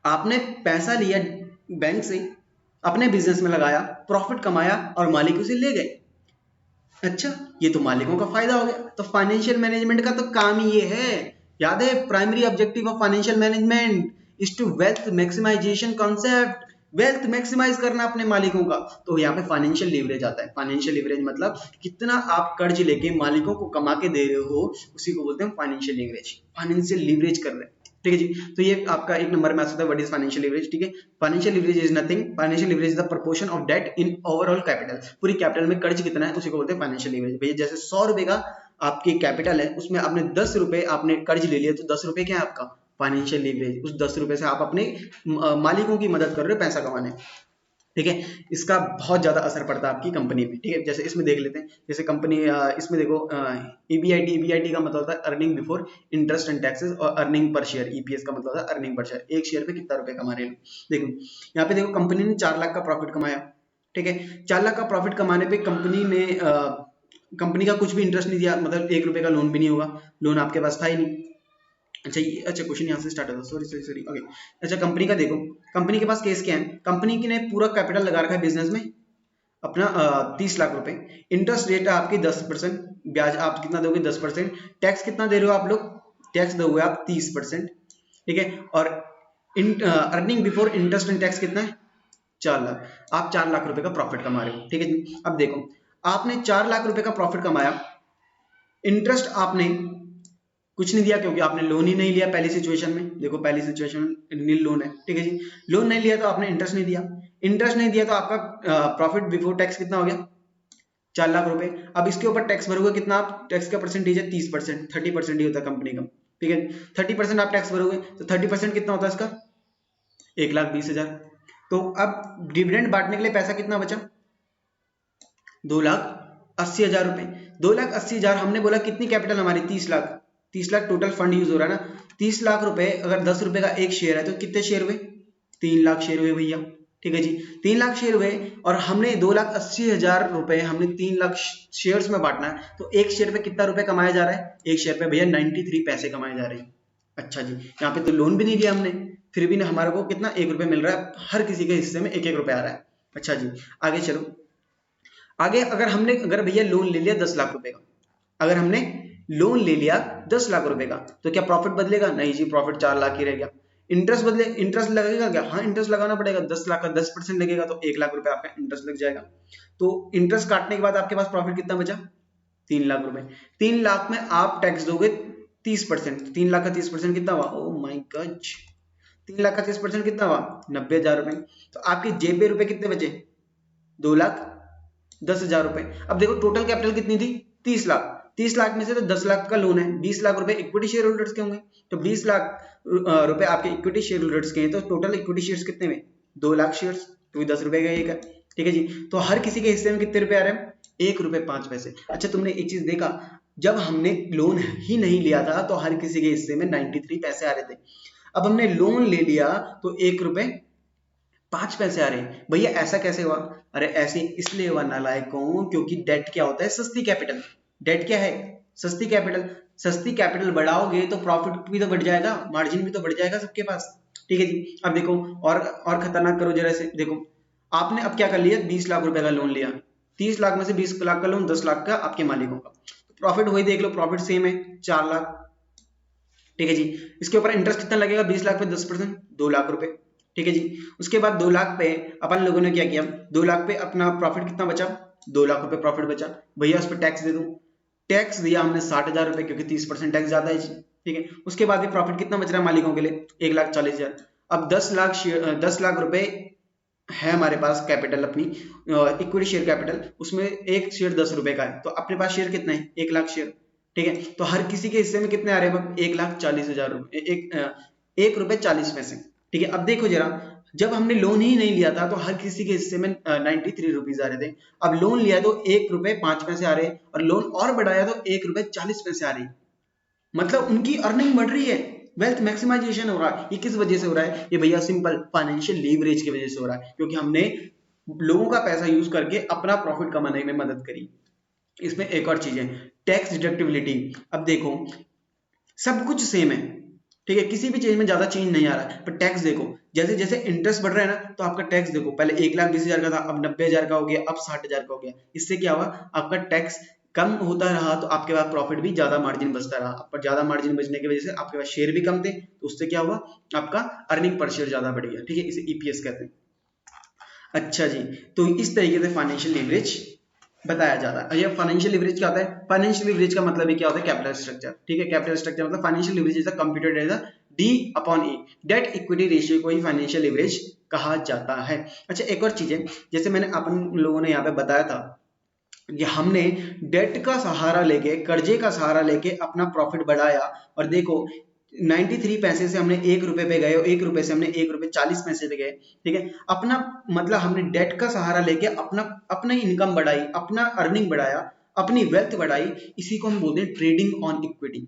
आपने पैसा लिया बैंक से, अपने बिजनेस में लगाया, प्रॉफिट कमाया और मालिक उसे ले गए। अच्छा, ये तो मालिकों का फायदा हो गया। तो फाइनेंशियल मैनेजमेंट का तो काम ही ये है, याद है, primary objective of financial management is to wealth maximization concept, wealth maximize करना अपने मालिकों का। तो यहाँ पे फाइनेंशियल लीवरेज आता है। फाइनेंशियल लीवरेज मतलब कितना आप कर्ज लेके मालिकों को कमा के दे रहे हो, उसी को बोलते हैं फाइनेंशियल लीवरेज। फाइनेंशियल लीवरेज कर रहे हैं, ठीक है जी। तो ये आपका एक नंबर में आ सकता है, व्हाट इज फाइनेंशियल लीवरेज, ठीक है। Financial leverage is nothing, financial leverage is the proportion of debt in overall capital. पूरी कैपिटल में कर्ज कितना है, उसी को बोलते हैं फाइनेंशियल लीवरेज। भैया जैसे 100 रुपए का आपकी कैपिटल है, उसमें आपने 10 रुपए आपने कर्ज ले लिया, तो 10 रुपए क्या है आपका फाइनेंशियल लीवरेज। उस 10 रुपए से आप अपने मालिकों की मदद कर रहे हो पैसा कमाने, ठीक है। इसका बहुत ज्यादा असर पड़ता है आपकी कंपनी पे, ठीक है। जैसे इसमें देख लेते हैं, जैसे कंपनी इसमें देखो ईबीआईटी, ईबीआईटी का मतलब होता है earning before interest and taxes, और अर्निंग पर शेयर, ईपीएस का मतलब होता है अर्निंग पर शेयर, एक शेयर पे कितना रुपए कमा रहे हैं। देखो यहाँ पे देखो, कंपनी ने 4 लाख का प्रॉफिट कमाया, ठीक है। 4 लाख का प्रॉफिट कमाने पे कंपनी ने कंपनी का कुछ भी इंटरेस्ट नहीं दिया, मतलब 1 रुपए का लोन भी नहीं होगा, लोन आपके पास था ही नहीं। अच्छा क्वेश्चन यहाँ से स्टार्ट होता है, सॉरी ओके। अच्छा, कंपनी का देखो, कंपनी के पास केस क्या है, कंपनी ने पूरा कैपिटल लगा रखा है बिजनेस में अपना 30 लाख रुपए, इंटरेस्ट रेट है आपकी 10%, ब्याज आप कितना दोगे 10%, टैक्स कितना दे रहे हो आप लोग, टैक्स दोगे आप 30%, ठीक है। और earning before interest and tax कितना है 4 लाख, आप 4 लाख रुपए का प्रॉफिट कमा रहे हो, ठीक है जी। अब देखो, आपने 4 लाख रुपए का प्रॉफिट कमाया, इंटरेस्ट आपने कुछ नहीं दिया क्योंकि आपने लोन ही नहीं लिया पहली सिचुएशन में। देखो पहली सिचुएशन में नील लोन है, ठीक है जी, लोन नहीं लिया तो आपने इंटरेस्ट नहीं दिया, इंटरेस्ट नहीं दिया तो आपका प्रॉफिट बिफोर टैक्स कितना हो गया 4 लाख रुपए। अब इसके ऊपर टैक्स भरोगे कितना, आप टैक्स का परसेंटेज है 30%, 30% ही होता है कंपनी का, ठीक है। 30% आप टैक्स भरोगे तो 30% कितना होता है इसका 1,20,000। तो अब डिविडेंड बांटने के लिए पैसा कितना बचा 2,80,000 रुपए। 2,80,000 हमने बोला कितनी कैपिटल हमारी 30 lakh, 30 lakh total fund use हो रहा है ना। 30 लाख रुपए अगर 10 रुपए का एक शेयर है तो कितने शेयर हुए 3 लाख शेयर हुए भैया, ठीक है जी। 3 लाख शेयर हुए और हमने 2,80,000 रुपए हमने 3 लाख शेयर्स में बांटना है, तो एक शेयर पे कितना रुपए कमाया जा रहा है, एक शेयर पे भैया 93 पैसे कमाए जा रहे हैं। अच्छा जी, यहाँ पे तो लोन भी नहीं लिया हमने, फिर भी ना हमारे को कितना 1 रुपए मिल रहा है, हर किसी के हिस्से में 1-1 रुपए आ रहा है। अच्छा जी, आगे चलो। आगे अगर भैया लोन ले लिया 10 लाख रुपए का, अगर हमने लोन ले लिया 10 लाख रुपए का, तो क्या प्रॉफिट बदलेगा, नहीं जी, प्रॉफिट 4 लाख ही रह गया। इंटरेस्ट लगेगा क्या, हाँ इंटरेस्ट लगाना पड़ेगा, 10 लाख का 10% लगेगा तो 1 लाख रुपए आपका इंटरेस्ट लग जाएगा। तो इंटरेस्ट काटने के बाद आपके पास प्रॉफिट कितना बचा 3 लाख रुपए। 3 लाख में आप टैक्स दोगे 30%, 3 लाख का 30% कितना हुआ, ओ माय गॉड, 3 लाख का 30% कितना हुआ 90,000 रुपए। तो आपकी जेब में रुपए कितने बचे 2,10,000 रुपए। अब देखो टोटल कैपिटल कितनी थी 30 लाख, 30 लाख में से तो 10 लाख का लोन है, 20 लाख रुपए इक्विटी शेयर होल्डर्स के होंगे, तो 20 लाख रुपए आपके इक्विटी शेयर होल्डर्स के हैं, तो टोटल इक्विटी शेयर्स कितने में 2 लाख शेयर्स, तो 10 रुपए का एक है, ठीक है जी। तो हर किसी के हिस्से में कितने रुपए आ रहे हैं 1 रुपए 5 पैसे। अच्छा, तुमने एक चीज देखा, जब हमने लोन ही नहीं लिया था तो हर किसी के हिस्से में 93 पैसे आ रहे थे, अब हमने लोन ले लिया तो 1 रुपए 5 पैसे आ रहे हैं। भैया ऐसा कैसे हुआ, अरे ऐसे इसलिए हुआ नालायकों, क्योंकि डेट क्या होता है सस्ती कैपिटल, डेट क्या है सस्ती कैपिटल, सस्ती कैपिटल बढ़ाओगे तो प्रॉफिट भी तो बढ़ जाएगा, मार्जिन भी तो बढ़ जाएगा सबके पास, ठीक है जी। अब देखो और खतरनाक करो जरा से, देखो आपने अब क्या कर लिया 20 लाख रुपए का लोन लिया, 30 लाख में से 20 लाख का लोन, 10 लाख का आपके मालिकों का, प्रॉफिट वही देख लो, प्रॉफिट सेम है 4 लाख, ठीक है जी। इसके ऊपर इंटरेस्ट कितना लगेगा 20 लाख पे 10%, 2 लाख रुपए, ठीक है जी। उसके बाद 2 लाख पे अपन लोगों ने क्या किया, 2 लाख पे अपना प्रॉफिट कितना बचा 2 लाख रुपए प्रॉफिट बचा, भैया उस पर टैक्स दे दूं, टैक्स दिया हमने 60,000 रुपए, क्योंकि 30% टैक्स ज्यादा है जी, ठीक है। उसके बाद भी प्रॉफिट कितना बच रहा है मालिकों के लिए 1,40,000। अब 10 लाख रुपए है हमारे पास कैपिटल अपनी इक्विटी शेयर कैपिटल, उसमें एक शेयर 10 रुपए का है, तो अपने पास शेयर कितना है 1 लाख शेयर, ठीक है। तो हर किसी के हिस्से में कितने आ रहे हैं 1,40,000 रुपए, 1 रुपए 40 पैसे, ठीक है। अब देखो जरा, जब हमने लोन ही नहीं लिया था तो हर किसी के हिस्से में 93 रुपीज आ रहे थे, अब लोन लिया तो 1 रुपए 5 पैसे आ रहे हैं, और लोन और बढ़ाया तो 1 रुपए 40 पैसे आ रही है, मतलब उनकी अर्निंग बढ़ रही है, वेल्थ मैक्सिमाइजेशन हो रहा है। ये किस वजह से हो रहा है, ये भैया सिंपल फाइनेंशियल लीवरेज की वजह से हो रहा है, क्योंकि हमने लोगों का पैसा यूज करके अपना प्रॉफिट कमाने में मदद करी। इसमें एक और चीज है, टैक्स डिडक्टिबिलिटी। अब देखो सब कुछ सेम है, ठीक है, किसी भी चीज में ज्यादा चेंज नहीं आ रहा है, पर टैक्स देखो जैसे जैसे इंटरेस्ट बढ़ रहा है ना, तो आपका टैक्स देखो पहले 1,20,000 का था, अब 90,000 का हो गया, अब 60,000 का हो गया। इससे क्या हुआ, आपका टैक्स कम होता रहा तो आपके पास प्रॉफिट भी ज्यादा मार्जिन बचता रहा, पर ज्यादा मार्जिन बचने की वजह से आपके पास शेयर भी कम थे, तो उससे क्या हुआ, आपका अर्निंग पर शेयर ज्यादा बढ़ गया, ठीक है, इसे ईपीएस कहते हैं। अच्छा जी, तो इस तरीके से फाइनेंशियल लीवरेज बताया जाता है। ये फाइनेंशियल लीवरेज क्या होता है, फाइनेंशियल लीवरेज का मतलब क्या होता है, कैपिटल स्ट्रक्चर, ठीक है, कैपिटल स्ट्रक्चर मतलब financial leverage is computed as D upon E, debt equity ratio को ही फाइनेंशियल लीवरेज कहा जाता है। अच्छा एक और चीज है, जैसे मैंने अपन लोगों ने यहाँ पे बताया था कि हमने डेट का सहारा लेके, कर्जे का सहारा लेके अपना प्रॉफिट बढ़ाया, और देखो 93 पैसे से हमने 1 रुपए पे गए, और 1 रुपए से हमने 1 रुपए 40 पैसे पे गए, ठीक है, अपना मतलब हमने डेट का सहारा लेके अपना अपना इनकम बढ़ाई, अपना अर्निंग बढ़ाया, अपनी वेल्थ बढ़ाई, इसी को हम बोलते हैं ट्रेडिंग ऑन इक्विटी।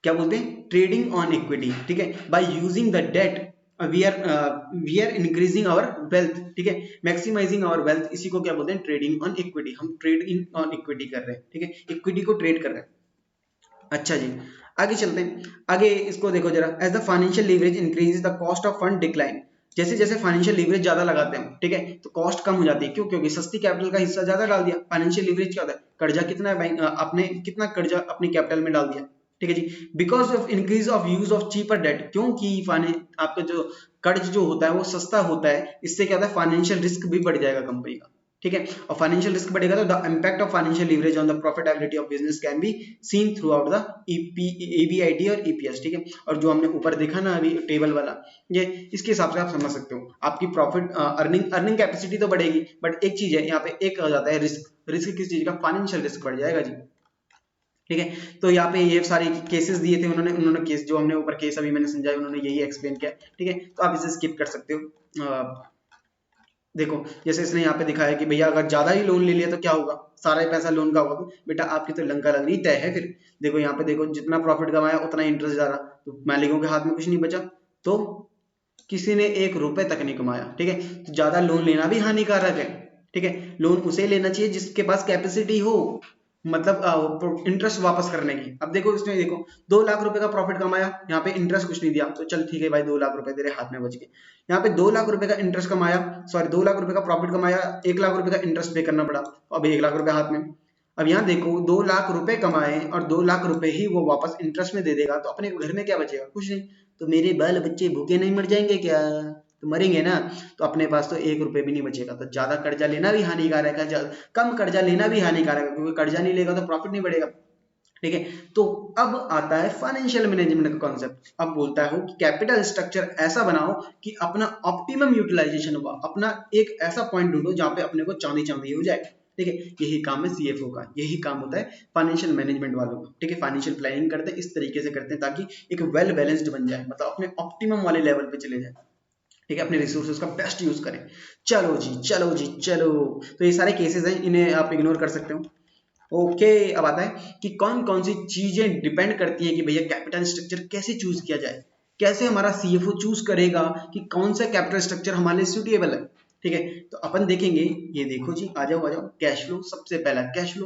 क्या बोलते हैं, ट्रेडिंग ऑन इक्विटी, ठीक है, by using the debt we are increasing our wealth, ठीक है, मैक्सिमाइजिंग आवर वेल्थ, इसी को क्या बोलते हैं, ट्रेडिंग ऑन इक्विटी। हम ट्रेडिंग ऑन इक्विटी कर रहे हैं, ठीक है, इक्विटी को ट्रेड कर रहे हैं। अच्छा जी, आगे चलते हैं, आगे इसको देखो जरा, as the financial leverage increase the cost of fund decline. जैसे जैसे फाइनेंशियल लीवरेज ज्यादा लगाते हैं, ठीक है, तो कॉस्ट कम हो जाती है, क्यों, क्योंकि सस्ती कैपिटल का हिस्सा ज्यादा डाल दिया। फाइनेंशियल लीवरेज क्या होता है, कर्जा कितना बैंक आपने कितना कर्जा अपनी कैपिटल में डाल दिया, ठीक है जी, because of increase of use of cheaper debt, क्योंकि आपका जो कर्ज जो होता है वो सस्ता होता है, इससे क्या होता है, फाइनेंशियल रिस्क भी बढ़ जाएगा कंपनी का, ठीक है, और फाइनेंशियल रिस्क बढ़ेगा तो the impact of financial leverage on the profitability of business can be seen throughout the EBIT और ईपीएस, ठीक है, और जो हमने ऊपर देखा ना अभी टेबल वाला, ये इसके हिसाब से आप समझ सकते हो, आपकी प्रॉफिट अर्निंग कैपेसिटी तो बढ़ेगी, बट एक चीज है यहाँ पे, एक हो जाता है रिस्क, रिस्क किस चीज का, फाइनेंशियल रिस्क बढ़ जाएगा जी, ठीक है। तो यहाँ पे ये सारे केसेस दिए थे उन्होंने उन्होंने केस जो हमने ऊपर केस अभी मैंने समझाया, उन्होंने यही एक्सप्लेन किया, ठीक है, तो आप इसे स्किप कर सकते हो। देखो जैसे इसने यहाँ पे दिखाया कि भैया अगर ज्यादा ही लोन ले लिया तो क्या होगा, सारा ही पैसा लोन का होगा, तो बेटा आपकी तो लंका लगनी तय है फिर। देखो यहाँ पे देखो, जितना प्रॉफिट कमाया उतना इंटरेस्ट जा रहा, तो मालिकों के हाथ में कुछ नहीं बचा, तो किसी ने 1 रुपए तक नहीं कमाया, ठीक है, तो ज्यादा लोन लेना भी हानिकारक है, ठीक है, लोन उसे लेना चाहिए जिसके पास कैपेसिटी हो, मतलब इंटरेस्ट वापस करने की। अब देखो इसमें देखो 2 लाख रुपए का प्रॉफिट कमाया, यहाँ पे इंटरेस्ट कुछ नहीं दिया, तो चल ठीक है भाई 2 लाख रुपए तेरे हाथ में बच गए। यहाँ पे 2 लाख रुपए का इंटरेस्ट कमाया, सॉरी 2 लाख रुपए का प्रॉफिट कमाया, 1 लाख रुपए का इंटरेस्ट पे करना पड़ा, तो अब 1 लाख रुपए हाथ में। अब यहाँ देखो 2 लाख रुपए कमाए और 2 लाख रुपए ही वो वापस इंटरेस्ट में दे देगा, तो अपने घर में क्या बचेगा, कुछ नहीं, तो मेरे बाल बच्चे भूखे नहीं मर जाएंगे क्या, तो मरेंगे ना, तो अपने पास तो 1 रुपए भी नहीं बचेगा। तो ज्यादा कर्जा लेना भी हानिकारक है, कम कर्जा लेना भी हानिकारक है, क्योंकि कर्जा नहीं लेगा तो प्रॉफिट नहीं बढ़ेगा, ठीक है। तो अब आता है फाइनेंशियल मैनेजमेंट का कॉन्सेप्ट, अब बोलता है कि कैपिटल स्ट्रक्चर ऐसा बनाओ कि अपना ऑप्टिमम यूटिलाइजेशन हुआ, अपना एक ऐसा पॉइंट ढूंढो जहां पे अपने को चांदी चांदी हो जाए, ठीक है, यही काम है सीएफओ का, यही काम होता है फाइनेंशियल मैनेजमेंट वालों का, ठीक है, फाइनेंशियल प्लानिंग करते हैं इस तरीके से करते हैं ताकि एक वेल बैलेंस्ड बन जाए, मतलब अपने ऑप्टिमम वाले लेवल पे चले जाए, ठीक है, अपने रिसोर्सेज का बेस्ट यूज करें। चलो जी चलो जी चलो, तो ये सारे केसेस हैं, इन्हें आप इग्नोर कर सकते हो। ओके, अब आता है कि कौन कौन सी चीजें डिपेंड करती हैं कि भैया कैपिटल स्ट्रक्चर कैसे चूज किया जाए, कैसे हमारा सीएफओ चूज करेगा कि कौन सा कैपिटल स्ट्रक्चर हमारे लिए सुटेबल है, ठीक है, तो अपन देखेंगे, ये देखो जी, आ जाओ कैश फ्लो, सबसे पहला कैश फ्लो,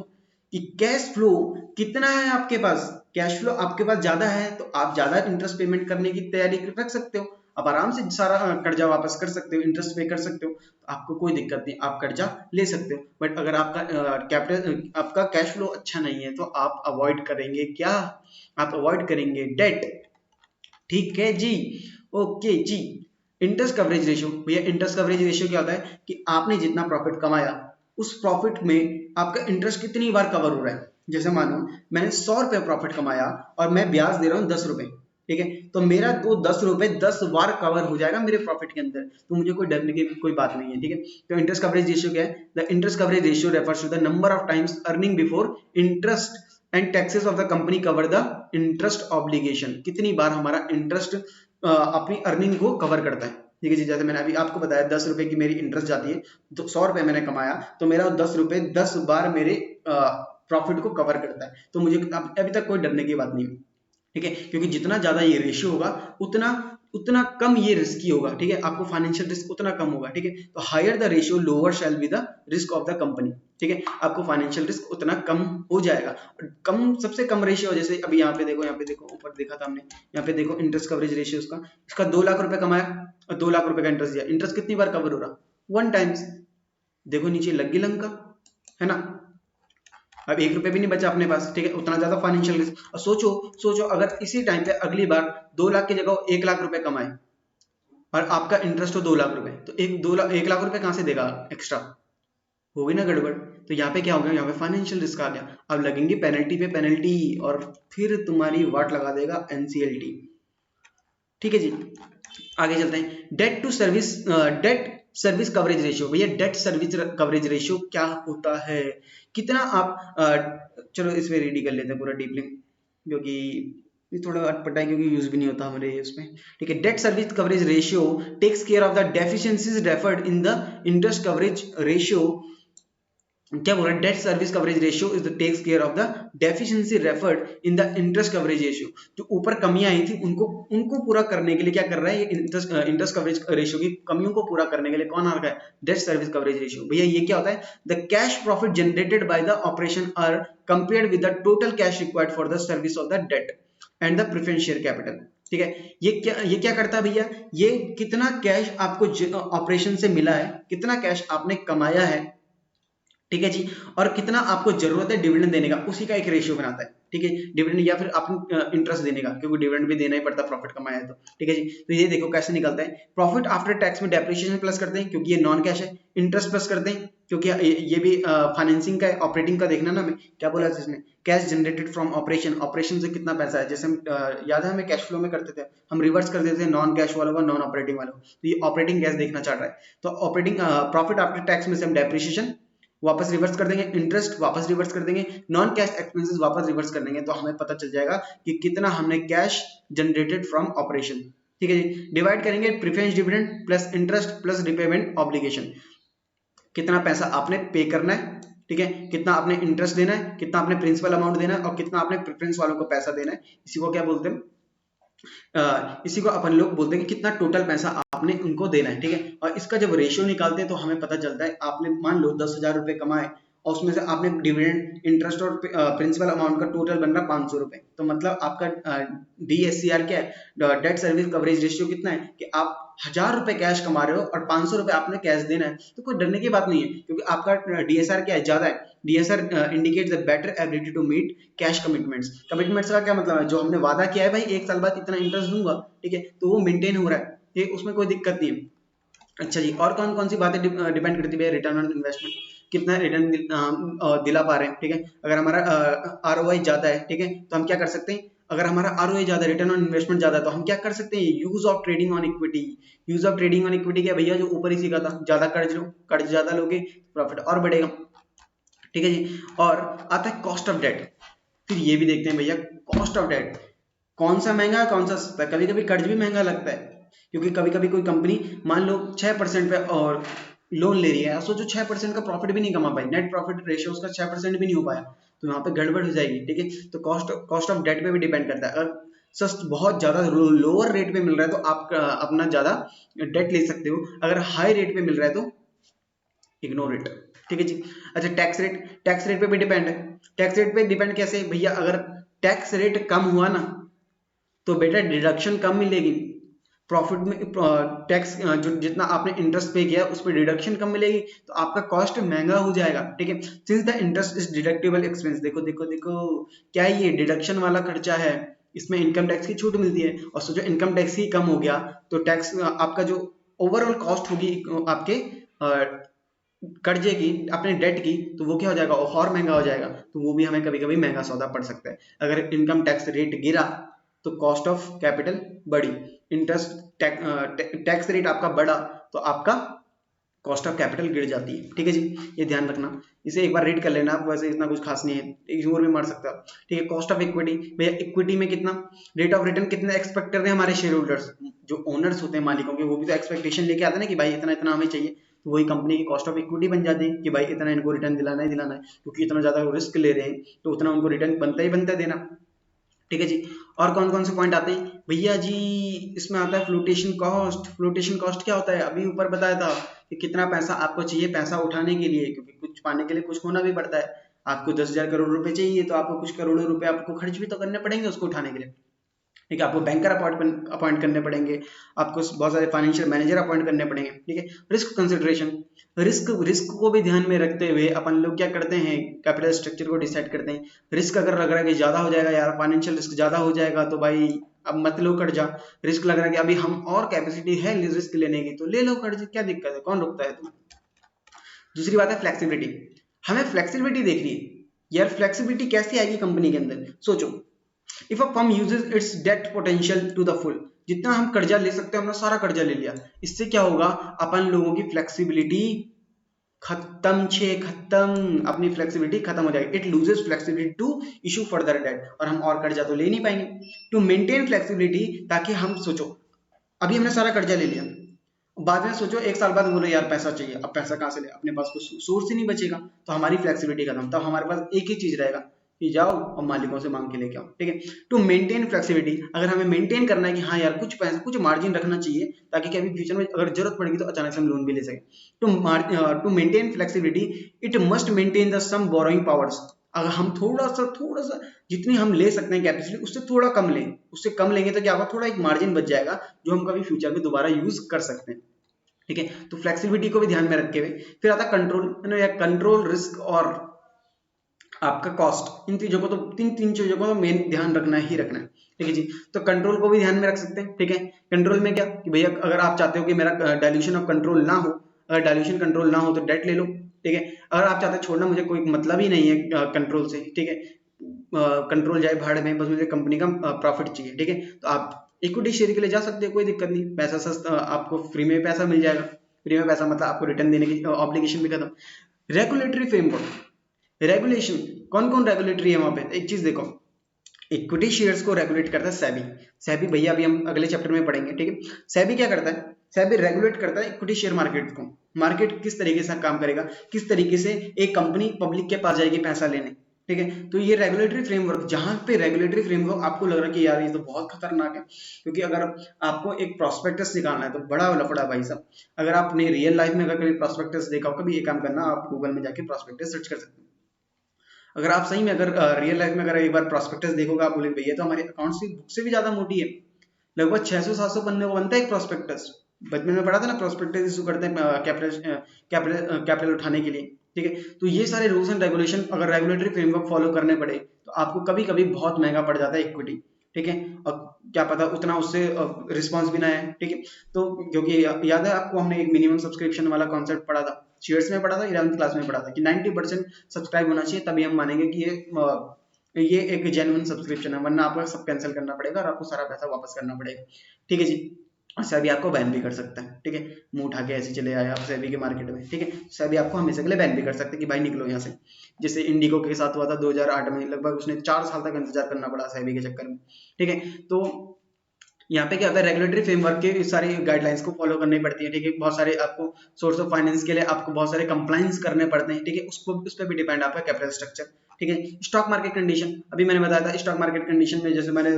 कि कैश फ्लो कितना है आपके पास, कैश फ्लो आपके पास ज्यादा है तो आप ज्यादा इंटरेस्ट पेमेंट करने की तैयारी रख सकते हो, आप आराम से सारा कर्जा वापस कर सकते हो, इंटरेस्ट पे कर सकते हो, तो आपको कोई दिक्कत नहीं, आप कर्जा ले सकते हो। बट अगर आपका कैपिटल आपका कैश फ्लो अच्छा नहीं है तो आप अवॉइड करेंगे क्या, आप अवॉइड करेंगे डेट, ठीक है जी, ओके जी। इंटरेस्ट कवरेज रेशियो, भैया इंटरेस्ट कवरेज रेशियो क्या होता है कि आपने जितना प्रॉफिट कमाया उस प्रॉफिट में आपका इंटरेस्ट कितनी बार कवर हो रहा है, जैसे मानो मैंने 100 रुपए प्रॉफिट कमाया और मैं ब्याज दे रहा हूँ 10 रुपए, ठीक है, तो मेरा वो 10 रुपए 10 बार कवर हो जाएगा मेरे प्रॉफिट के अंदर, तो मुझे कोई डरने की कोई बात नहीं है, ठीक है। तो इंटरेस्ट कवरेज रेशियो क्या है, the interest coverage ratio refers to the number of times earning before interest and taxes of the company cover the interest obligation, कितनी बार हमारा इंटरेस्ट अपनी अर्निंग को कवर करता है, ठीक है जी। जैसे मैंने अभी आपको बताया 10 रुपए की मेरी इंटरेस्ट जाती है, तो 100 रुपए मैंने कमाया तो मेरा 10 रुपए 10 बार मेरे प्रॉफिट को कवर करता है, तो मुझे अभी तक कोई डरने की बात नहीं है, ठीक है, क्योंकि जितना ज्यादा ये रेशियो होगा उतना उतना कम ये रिस्की होगा, ठीक है, आपको फाइनेंशियल रिस्क उतना कम होगा, ठीक है। तो higher the ratio lower shall be the risk of the company, ठीक है, आपको फाइनेंशियल रिस्क उतना कम हो जाएगा। कम, सबसे कम रेशियो, जैसे अभी यहाँ पे देखो, ऊपर देखा था हमने, यहाँ पे देखो इंटरेस्ट कवरेज रेशियो उसका, इसका 2 लाख रुपए कमाया और 2 लाख रुपए का इंटरेस्ट दिया, इंटरेस्ट कितनी बार कवर हो रहा, 1 टाइम्स। देखो नीचे लगी लंका, है ना, अब 1 रुपए भी नहीं बचा अपने पास, ठीक है, उतना ज्यादा फाइनेंशियल रिस्क। और सोचो अगर इसी टाइम पे अगली बार 2 लाख की जगह 1 लाख रुपए कमाए और आपका इंटरेस्ट हो 2 लाख रुपए, तो 1 लाख रुपए कहां से देगा एक्स्ट्रा, होगी ना गड़बड़। तो यहाँ पे क्या हो गया, यहाँ पे फाइनेंशियल रिस्क आ गया, अब लगेंगे पेनल्टी पे पेनल्टी और फिर तुम्हारी वाट लगा देगा एनसीएलटी, ठीक है जी। आगे चलते हैं, डेट सर्विस कवरेज रेशियो। भैया डेट सर्विस कवरेज रेशियो क्या होता है, कितना आप चलो इस पे रीड कर लेते हैं पूरा डीपली, क्योंकि ये थोड़ा अटपटा है, क्योंकि यूज भी नहीं होता हमारे उसमें, ठीक है। Debt service coverage ratio takes care of the deficiencies referred in the interest coverage ratio. क्या बोल रहा है, debt service coverage ratio is the takes care of the deficiency referred in the interest coverage ratio. जो ऊपर कमियां आई थी उनको पूरा करने के लिए क्या कर रहा है, ये इंटरेस्ट कवरेज रेशियो की कमियों को पूरा करने के लिए कौन आ रहा है, डेट सर्विस कवरेज रेशियो। भैया ये क्या होता है, the cash profit generated by the operation are compared with the total cash required for the service of the debt and the preference share capital, ठीक है। ये क्या करता है भैया, ये कितना कैश आपको ऑपरेशन से मिला है, कितना कैश आपने कमाया है, ठीक है जी, और कितना आपको जरूरत है डिविडेंड देने का, उसी का एक रेशियो बनाता है, ठीक है, डिविडेंड या फिर अपने इंटरेस्ट देने का, क्योंकि डिविडेंड भी देना ही पड़ता है प्रॉफिट कमाया है तो, ठीक है जी। तो ये देखो कैसे निकलता है, प्रॉफिट आफ्टर टैक्स में डेप्रिसिएशन प्लस करते हैं क्योंकि ये नॉन कैश है, इंटरेस्ट प्लस करते हैं क्योंकि ये भी फाइनेंसिंग का है, ऑपरेटिंग का देखना ना, हमें क्या बोला था इसमें, कैश जनरेटेड फ्रॉम ऑपरेशन से कितना पैसा है, जैसे हम याद है हमें कैश फ्लो में करते थे, हम रिवर्स कर देते थे नॉन कैश वालों का नॉन ऑपरेटिंग वालों, तो ये ऑपरेटिंग कैश देखना चाह रहा है, तो ऑपरेटिंग प्रॉफिट आफ्टर टैक्स में से हम डेप्रिसिएशन वापस रिवर्स कर देंगे, इंटरेस्ट वापस रिवर्स कर देंगे, नॉन कैश एक्सपेंसेस वापस रिवर्स कर देंगे, तो हमें पता चल जाएगा कि कितना हमने कैश जनरेटेड फ्रॉम ऑपरेशन, ठीक है जी। डिवाइड करेंगे preference dividend plus interest plus repayment obligation, कितना पैसा आपने पे करना है, ठीक है, कितना आपने इंटरेस्ट देना है, कितना आपने प्रिंसिपल अमाउंट देना है और कितना आपने प्रेफरेंस वालों को पैसा देना है, इसी को क्या बोलते हैं, इसी को अपन लोग बोलते हैं कि कितना टोटल पैसा आपने उनको देना है, ठीक है। और इसका जब रेशियो निकालते हैं तो हमें पता चलता है, आपने मान लो 10,000 रुपए कमाए और उसमें से आपने डिविडेंड इंटरेस्ट और प्रिंसिपल अमाउंट का टोटल बन रहा 500 रुपए, तो मतलब आपका DSCR क्या है, डेट सर्विस कवरेज रेशियो कितना है, कि आप 1,000 रुपए कैश कमा रहे हो और 500 रुपए आपने कैश देना है, तो कोई डरने की बात नहीं है, क्योंकि आपका DSR क्या है, ज्यादा है। DSR indicates the better ability to meet cash commitments का क्या मतलब है, जो हमने वादा किया है भाई 1 साल बाद इतना इंटरेस्ट दूंगा, ठीक है, तो वो मेंटेन हो रहा है, ठीक है, उसमें कोई दिक्कत नहीं है। अच्छा जी, और कौन कौन सी बातें डिपेंड करती है, रिटर्न ऑन इन्वेस्टमेंट, कितना रिटर्न दिला पा रहे हैं, ठीक है, अगर हमारा ROI ज्यादा है, ठीक है, तो हम क्या कर सकते हैं, अगर हमारा ROI ज्यादा, रिटर्न ऑन इन्वेस्टमेंट ज्यादा है, तो हम क्या कर सकते हैं, use of trading on equity. Use of trading on equity क्या भैया, जो ऊपर ही सीखा था, ज्यादा कर्ज लो, कर्ज ज्यादा लोगे प्रॉफिट और बढ़ेगा, ठीक है जी। और आता है कॉस्ट ऑफ डेट, फिर ये भी देखते हैं भैया कॉस्ट ऑफ डेट, कौन सा महंगा है कौन सा सस्ता है, कभी कभी कर्ज भी महंगा लगता है, क्योंकि कभी कभी कोई कंपनी मान लो 6% पे और लोन ले रही है, सोचो 6% का प्रॉफिट भी नहीं कमा पाई, नेट प्रॉफिट रेशियो उसका 6% भी नहीं हो पाया, तो यहाँ पे गड़बड़ हो जाएगी, ठीक है। तो कॉस्ट ऑफ डेट पे भी डिपेंड करता है, अगर बहुत ज्यादा लोअर रेट पे मिल रहा है तो आप अपना ज्यादा डेट ले सकते हो, अगर हाई रेट पे मिल रहा है तो इग्नोर इट, ठीक है जी। अच्छा, टैक्स रेट पे भी डिपेंड है, टैक्स रेट पे डिपेंड कैसे भैया, अगर टैक्स रेट कम हुआ ना तो बेटा डिडक्शन कम मिलेगी, प्रॉफिट में टैक्स जो जितना आपने इंटरेस्ट पे किया उस पर डिडक्शन कम मिलेगी, तो आपका कॉस्ट महंगा हो जाएगा, ठीक है। Since the interest is deductible expense, देखो देखो देखो क्या ये डिडक्शन वाला खर्चा है, इसमें इनकम टैक्स की छूट मिलती है, और सोचो इनकम टैक्स ही कम हो गया तो टैक्स आपका जो ओवरऑल कॉस्ट होगी आपके कर्जे की, अपने डेट की, तो वो क्या हो जाएगा, और महंगा हो जाएगा, तो वो भी हमें कभी कभी महंगा सौदा पड़ सकता है। अगर इनकम टैक्स रेट गिरा तो कॉस्ट ऑफ कैपिटल बढ़ी, इंटरेस्ट टैक्स रेट आपका बढ़ा तो आपका कॉस्ट ऑफ कैपिटल गिर जाती है, ठीक है जी, ये ध्यान रखना, इसे एक बार रीड कर लेना आप, वैसे इतना कुछ खास नहीं है, इग्नोर भी मार सकते हो, ठीक है। कॉस्ट ऑफ इक्विटी, भैया इक्विटी में कितना रेट ऑफ रिटर्न कितना एक्सपेक्ट कर रहे हैं हमारे शेयर होल्डर्स, जो ओनर्स होते हैं मालिकों के, वो भी तो एक्सपेक्टेशन लेके आते हैं ना कि भाई इतना इतना हमें चाहिए, तो वही कंपनी की कॉस्ट ऑफ इक्विटी बन जाती है कि भाई इतना इनको रिटर्न दिलाना है, क्योंकि इतना ज्यादा रिस्क ले रहे हैं तो उतना उनको रिटर्न बनता ही बनता है देना, ठीक है जी। और कौन कौन से पॉइंट आते हैं भैया जी, इसमें आता है फ्लोटेशन कॉस्ट। फ्लोटेशन कॉस्ट क्या होता है, अभी ऊपर बताया था कि कितना पैसा आपको चाहिए पैसा उठाने के लिए, क्योंकि कुछ पाने के लिए कुछ होना भी पड़ता है। आपको 10,000 करोड़ रुपए चाहिए तो आपको कुछ करोड़ों रुपए आपको खर्च भी तो करने पड़ेंगे उसको उठाने के लिए। ठीक है, आपको बैंकर अपॉइंट करने पड़ेंगे, आपको बहुत सारे फाइनेंशियल मैनेजर अपॉइंट करने पड़ेंगे। ठीक है, रिस्क कंसिडरेशन, रिस्क रिस्क को भी ध्यान में रखते हुए अपन लोग क्या करते हैं, कैपिटल स्ट्रक्चर को डिसाइड करते हैं। रिस्क अगर लग रहा है कि ज्यादा हो जाएगा यार, फाइनेंशियल रिस्क ज्यादा हो जाएगा तो भाई अब मत लो कर्जा। रिस्क लग रहा है कि अभी हम और कैपेसिटी है रिस्क लेने की तो ले लो कर्ज, क्या दिक्कत है, कौन रोकता है तुम। दूसरी बात है फ्लेक्सिबिलिटी, हमें फ्लेक्सिबिलिटी देखनी है यार। फ्लेक्सिबिलिटी कैसी आएगी कंपनी के अंदर, सोचो। If a firm uses its debt potential to the full, जितना हम कर्जा ले सकते हैं हमने सारा कर्जा ले लिया, इससे क्या होगा, अपन लोगों की फ्लेक्सिबिलिटी खत्म, अपनी फ्लेक्सिबिलिटी खत्म हो जाएगी। It loses flexibility to issue further debt, और हम और कर्जा तो ले नहीं पाएंगे। टू मेंटेन फ्लेक्सिबिलिटी, ताकि हम सोचो अभी हमने सारा कर्जा ले लिया, बाद में सोचो एक साल बाद बोलो यार पैसा चाहिए, अब पैसा कहाँ से ले, अपने पास कुछ सोर्स ही नहीं बचेगा, तो हमारी फ्लेक्सिबिलिटी खत्म। तब हमारे पास एक ही चीज रहेगा कि जाओ और मालिकों से मांग के लेके आओ। ठीक है, टू मेंटेन फ्लेक्सिबिलिटी, अगर हमें मेंटेन करना है कि हाँ यार कुछ पैसा कुछ मार्जिन रखना चाहिए, ताकि कभी फ्यूचर में अगर जरूरत पड़ेगी तो अचानक से हम लोन भी ले सके। To maintain flexibility it must maintain the some borrowing powers, अगर हम थोड़ा सा जितनी हम ले सकते हैं कैपेसिटी उससे थोड़ा कम लें, उससे कम लेंगे तो क्या होगा, थोड़ा एक मार्जिन बच जाएगा जो हम कभी फ्यूचर में दोबारा यूज कर सकते हैं। ठीक है, तो फ्लेक्सिबिलिटी को भी ध्यान में रखे हुए फिर आता कंट्रोल, या कंट्रोल रिस्क और आपका कॉस्ट, इन चीजों को तो तीन तीन चीजों को तो मेन ध्यान रखना ही रखना है। ठीक है जी, तो कंट्रोल को भी ध्यान में रख सकते हैं। ठीक है, कंट्रोल में क्या कि भैया अगर आप चाहते हो कि मेरा डायल्यूशन ऑफ कंट्रोल ना हो, अगर डायल्यूशन कंट्रोल ना हो तो डेट ले लो। ठीक है, अगर आप चाहते हो छोड़ना मुझे कोई मतलब ही नहीं है कंट्रोल से, ठीक है, कंट्रोल जाए भाड़ में, बस मुझे कंपनी का प्रॉफिट चाहिए। ठीक है, तो आप इक्विटी शेयर के लिए जा सकते हो, कोई दिक्कत नहीं, पैसा सस्ता, आपको फ्री में पैसा मिल जाएगा। फ्री में पैसा मतलब आपको रिटर्न देने की ऑब्लिगेशन भी खत्म। रेगुलेटरी फ्रेमवर्क, रेगुलेशन, कौन कौन रेगुलेटरी है वहां पे, एक चीज देखो, इक्विटी शेयर्स को रेगुलेट करता है सेबी। सेबी भैया अभी हम अगले चैप्टर में पढ़ेंगे। ठीक है, सेबी क्या करता है, सेबी रेगुलेट करता है इक्विटी शेयर मार्केट को। मार्केट किस तरीके से काम करेगा, किस तरीके से एक कंपनी पब्लिक के पास जाएगी पैसा लेने। ठीक है, तो ये रेगुलेटरी फ्रेमवर्क, जहां पे रेगुलेटरी फ्रेमवर्क आपको लग रहा है कि यार ये तो बहुत खतरनाक है, क्योंकि अगर आपको एक प्रोस्पेक्टस निकालना है तो बड़ा लफड़ा भाई साहब। अगर आपने रियल लाइफ में अगर कभी प्रोस्पेक्टस देखा हो, कभी ये काम करना, आप गूगल में जाके प्रोस्पेक्टस सर्च कर सकते हैं। अगर आप सही में अगर रियल लाइफ में अगर एक बार प्रोस्पेक्टस देखोगे, आप बोलेंगे भैया तो हमारे अकाउंट्स की बुक से भी ज्यादा मोटी है, लगभग 600-700 पन्ने को बनता है एक प्रोस्पेक्टस। बचपन में पढ़ा था ना, प्रोस्पेक्टस इशू करते हैं कैपिटल उठाने के लिए। ठीक है, तो ये सारे रूल्स एंड रेगुलेशन अगर रेगुलेटरी फ्रेमवर्क फॉलो करने पड़े तो आपको कभी कभी बहुत महंगा पड़ जाता है इक्विटी। ठीक है, और क्या पता उतना उससे रिस्पॉन्स भी ना है। ठीक है, तो क्योंकि याद है आपको हमने एक मिनिमम सब्सक्रिप्शन वाला कॉन्सेप्ट पढ़ा था, शेयर्स में पढ़ा था, 11th क्लास में पढ़ा था कि 90% सब्सक्राइब होना चाहिए, तभी हम मानेंगे कि ये एक जेन्युइन सब्सक्रिप्शन है, वरना आपको सब कैंसिल करना पड़ेगा और आपको सारा पैसा वापस करना पड़ेगा। ठीक है जी, और सेबी आपको बैन भी कर सकता है। ठीक है, मुंह उठा के ऐसे चले आए आप सेबी के मार्केट में। ठीक है, सेबी आपको हमेशा के लिए बैन भी कर सकते हैं कि भाई निकलो यहाँ से। जैसे इंडिगो के साथ हुआ था 2008 में, लगभग उसने 4 साल तक इंतजार करना पड़ा सेबी के चक्कर में। ठीक है, तो यहाँ पे क्या होता है, रेगुलेटरी फ्रेमवर्क के सारी गाइडलाइंस को फॉलो करनी पड़ती है। ठीक है, बहुत सारे आपको सोर्स ऑफ फाइनेंस के लिए आपको बहुत सारे कंप्लाइंस करने पड़ते हैं। ठीक है, उसको उस पर भी डिपेंड आपका कैपिटल स्ट्रक्चर। ठीक है, स्टॉक मार्केट कंडीशन, अभी मैंने बताया था स्टॉक मार्केट कंडीशन में, जैसे मैंने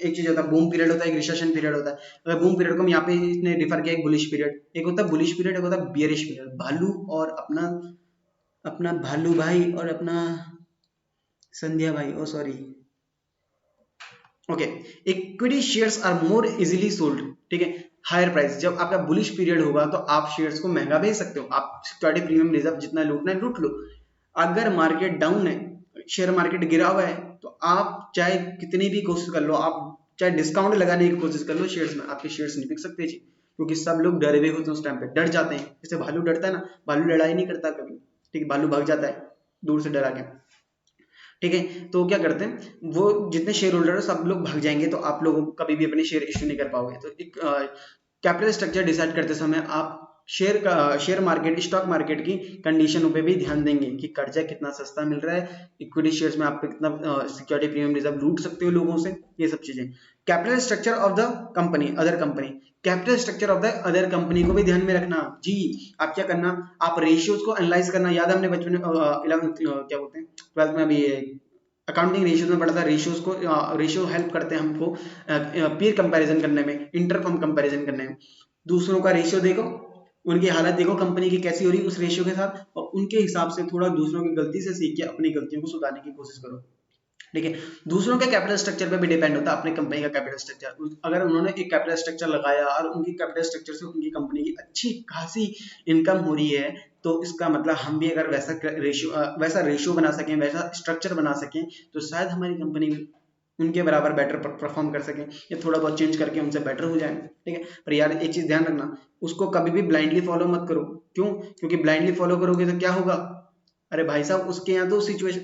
एक चीज होता है बूम पीरियड होता है, एक रिसेशन पीरियड होता है। अगर बूम पीरियड को यहाँ पे इसने डिफर किया एक बुलिश पीरियड, एक होता है बुलिश पीरियड, एक होता है बियरिश पीरियड। भालू और अपना अपना भालू भाई और अपना संध्या भाई, oh sorry, okay, equity shares are more easily sold. ठीक है, हायर प्राइस, जब आपका बुलिश पीरियड होगा तो आप शेयर्स को महंगा बेच सकते हो, आप सिक्योरिटी प्रीमियम रिजर्व जितना लूटना है लूट लो। अगर मार्केट डाउन है, शेयर मार्केट गिरा हुआ है, तो आप चाहे कितनी भी कोशिश कर लो, आप चाहे डिस्काउंट लगाने की कोशिश कर लो शेयर्स में, आपके शेयर्स नहीं बिक सकते जी, क्योंकि सब लोग डरे हुए होते हैं उस टाइम पे, डर जाते हैं। जैसे भालू डरता है ना, भालू लड़ाई नहीं करता कभी। ठीक है, भालू भाग जाता है दूर से डरा के। ठीक है, तो क्या करते हैं वो जितने शेयर होल्डर है सब लोग भाग जाएंगे, तो आप लोगों को कभी भी अपने शेयर इश्यू नहीं कर पाओगे। तो एक कैपिटल स्ट्रक्चर डिसाइड करते समय आप शेयर मार्केट, स्टॉक मार्केट की कंडीशनों पे भी ध्यान देंगे कि कर्जा कितना सस्ता मिल रहा है, इक्विटी शेयर्स में आप कितना सिक्योरिटी प्रीमियम रिजर्व लूट सकते हो लोगों से, ये सब चीजें। Capital structure of the company, other company, capital structure of the other company को भी ध्यान में रखना जी। आप क्या करना, आप रेशियोज को एनालाइज करना। याद है हमने बचपन में 11th क्या बोलते हैं 12th में अभी अकाउंटिंग रेशियोज में पढ़ा था। रेशियोज को रेशियो हेल्प करते हैं हमको पीर कंपैरिजन करने में, इंटरफर्म कंपैरिजन करने में। दूसरों का रेशियो देखो, उनकी हालत देखो कंपनी की कैसी हो रही है उस रेशियो के साथ, और उनके हिसाब से थोड़ा दूसरों की गलती से सीख के अपनी गलतियों को सुधारने की कोशिश करो। ठीक है, दूसरों के कैपिटल स्ट्रक्चर पे भी डिपेंड होता है अपनी कंपनी का कैपिटल स्ट्रक्चर। अगर उन्होंने एक कैपिटल स्ट्रक्चर लगाया और उनकी कैपिटल स्ट्रक्चर से उनकी कंपनी की अच्छी खासी इनकम हो रही है, तो इसका मतलब हम भी अगर वैसा रेशियो बना सकें, वैसा स्ट्रक्चर बना सकें, तो शायद हमारी कंपनी उनके बराबर बेटर परफॉर्म कर सकें, या थोड़ा बहुत चेंज करके उनसे बेटर हो जाए। ठीक है, पर यार एक चीज ध्यान रखना, उसको कभी भी ब्लाइंडली फॉलो मत करो। क्यों? क्योंकि ब्लाइंडली फॉलो करोगे तो क्या होगा, अरे भाई साहब उसके यहाँ तो सिचुएशन,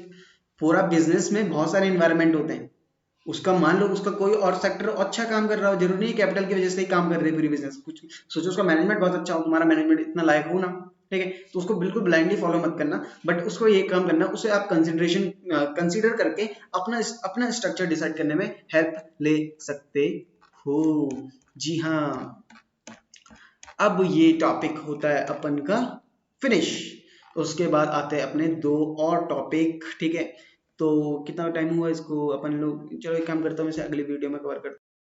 पूरा बिजनेस में बहुत सारे इन्वायरमेंट होते हैं, उसका मान लो उसका कोई और सेक्टर अच्छा काम कर रहा हो, जरूरी नहीं कैपिटल की वजह से ही काम कर रहे पूरी बिजनेस, कुछ सोचो उसका मैनेजमेंट बहुत अच्छा हो, तुम्हारा मैनेजमेंट इतना लायक हो ना, ठीक है, तो उसको बिल्कुल ब्लाइंडली फॉलो मत करना, बट उसको ये काम करना, उसे आप कंसीडर करके अपना अपना स्ट्रक्चर डिसाइड करने में हेल्प ले सकते हो। जी हाँ, अब ये टॉपिक होता है अपन का फिनिश। उसके बाद आते हैं अपने दो और टॉपिक। ठीक है, तो कितना टाइम हुआ इसको, अपन लोग चलो एक काम करता हूँ, इसे अगली वीडियो में कवर करते हैं।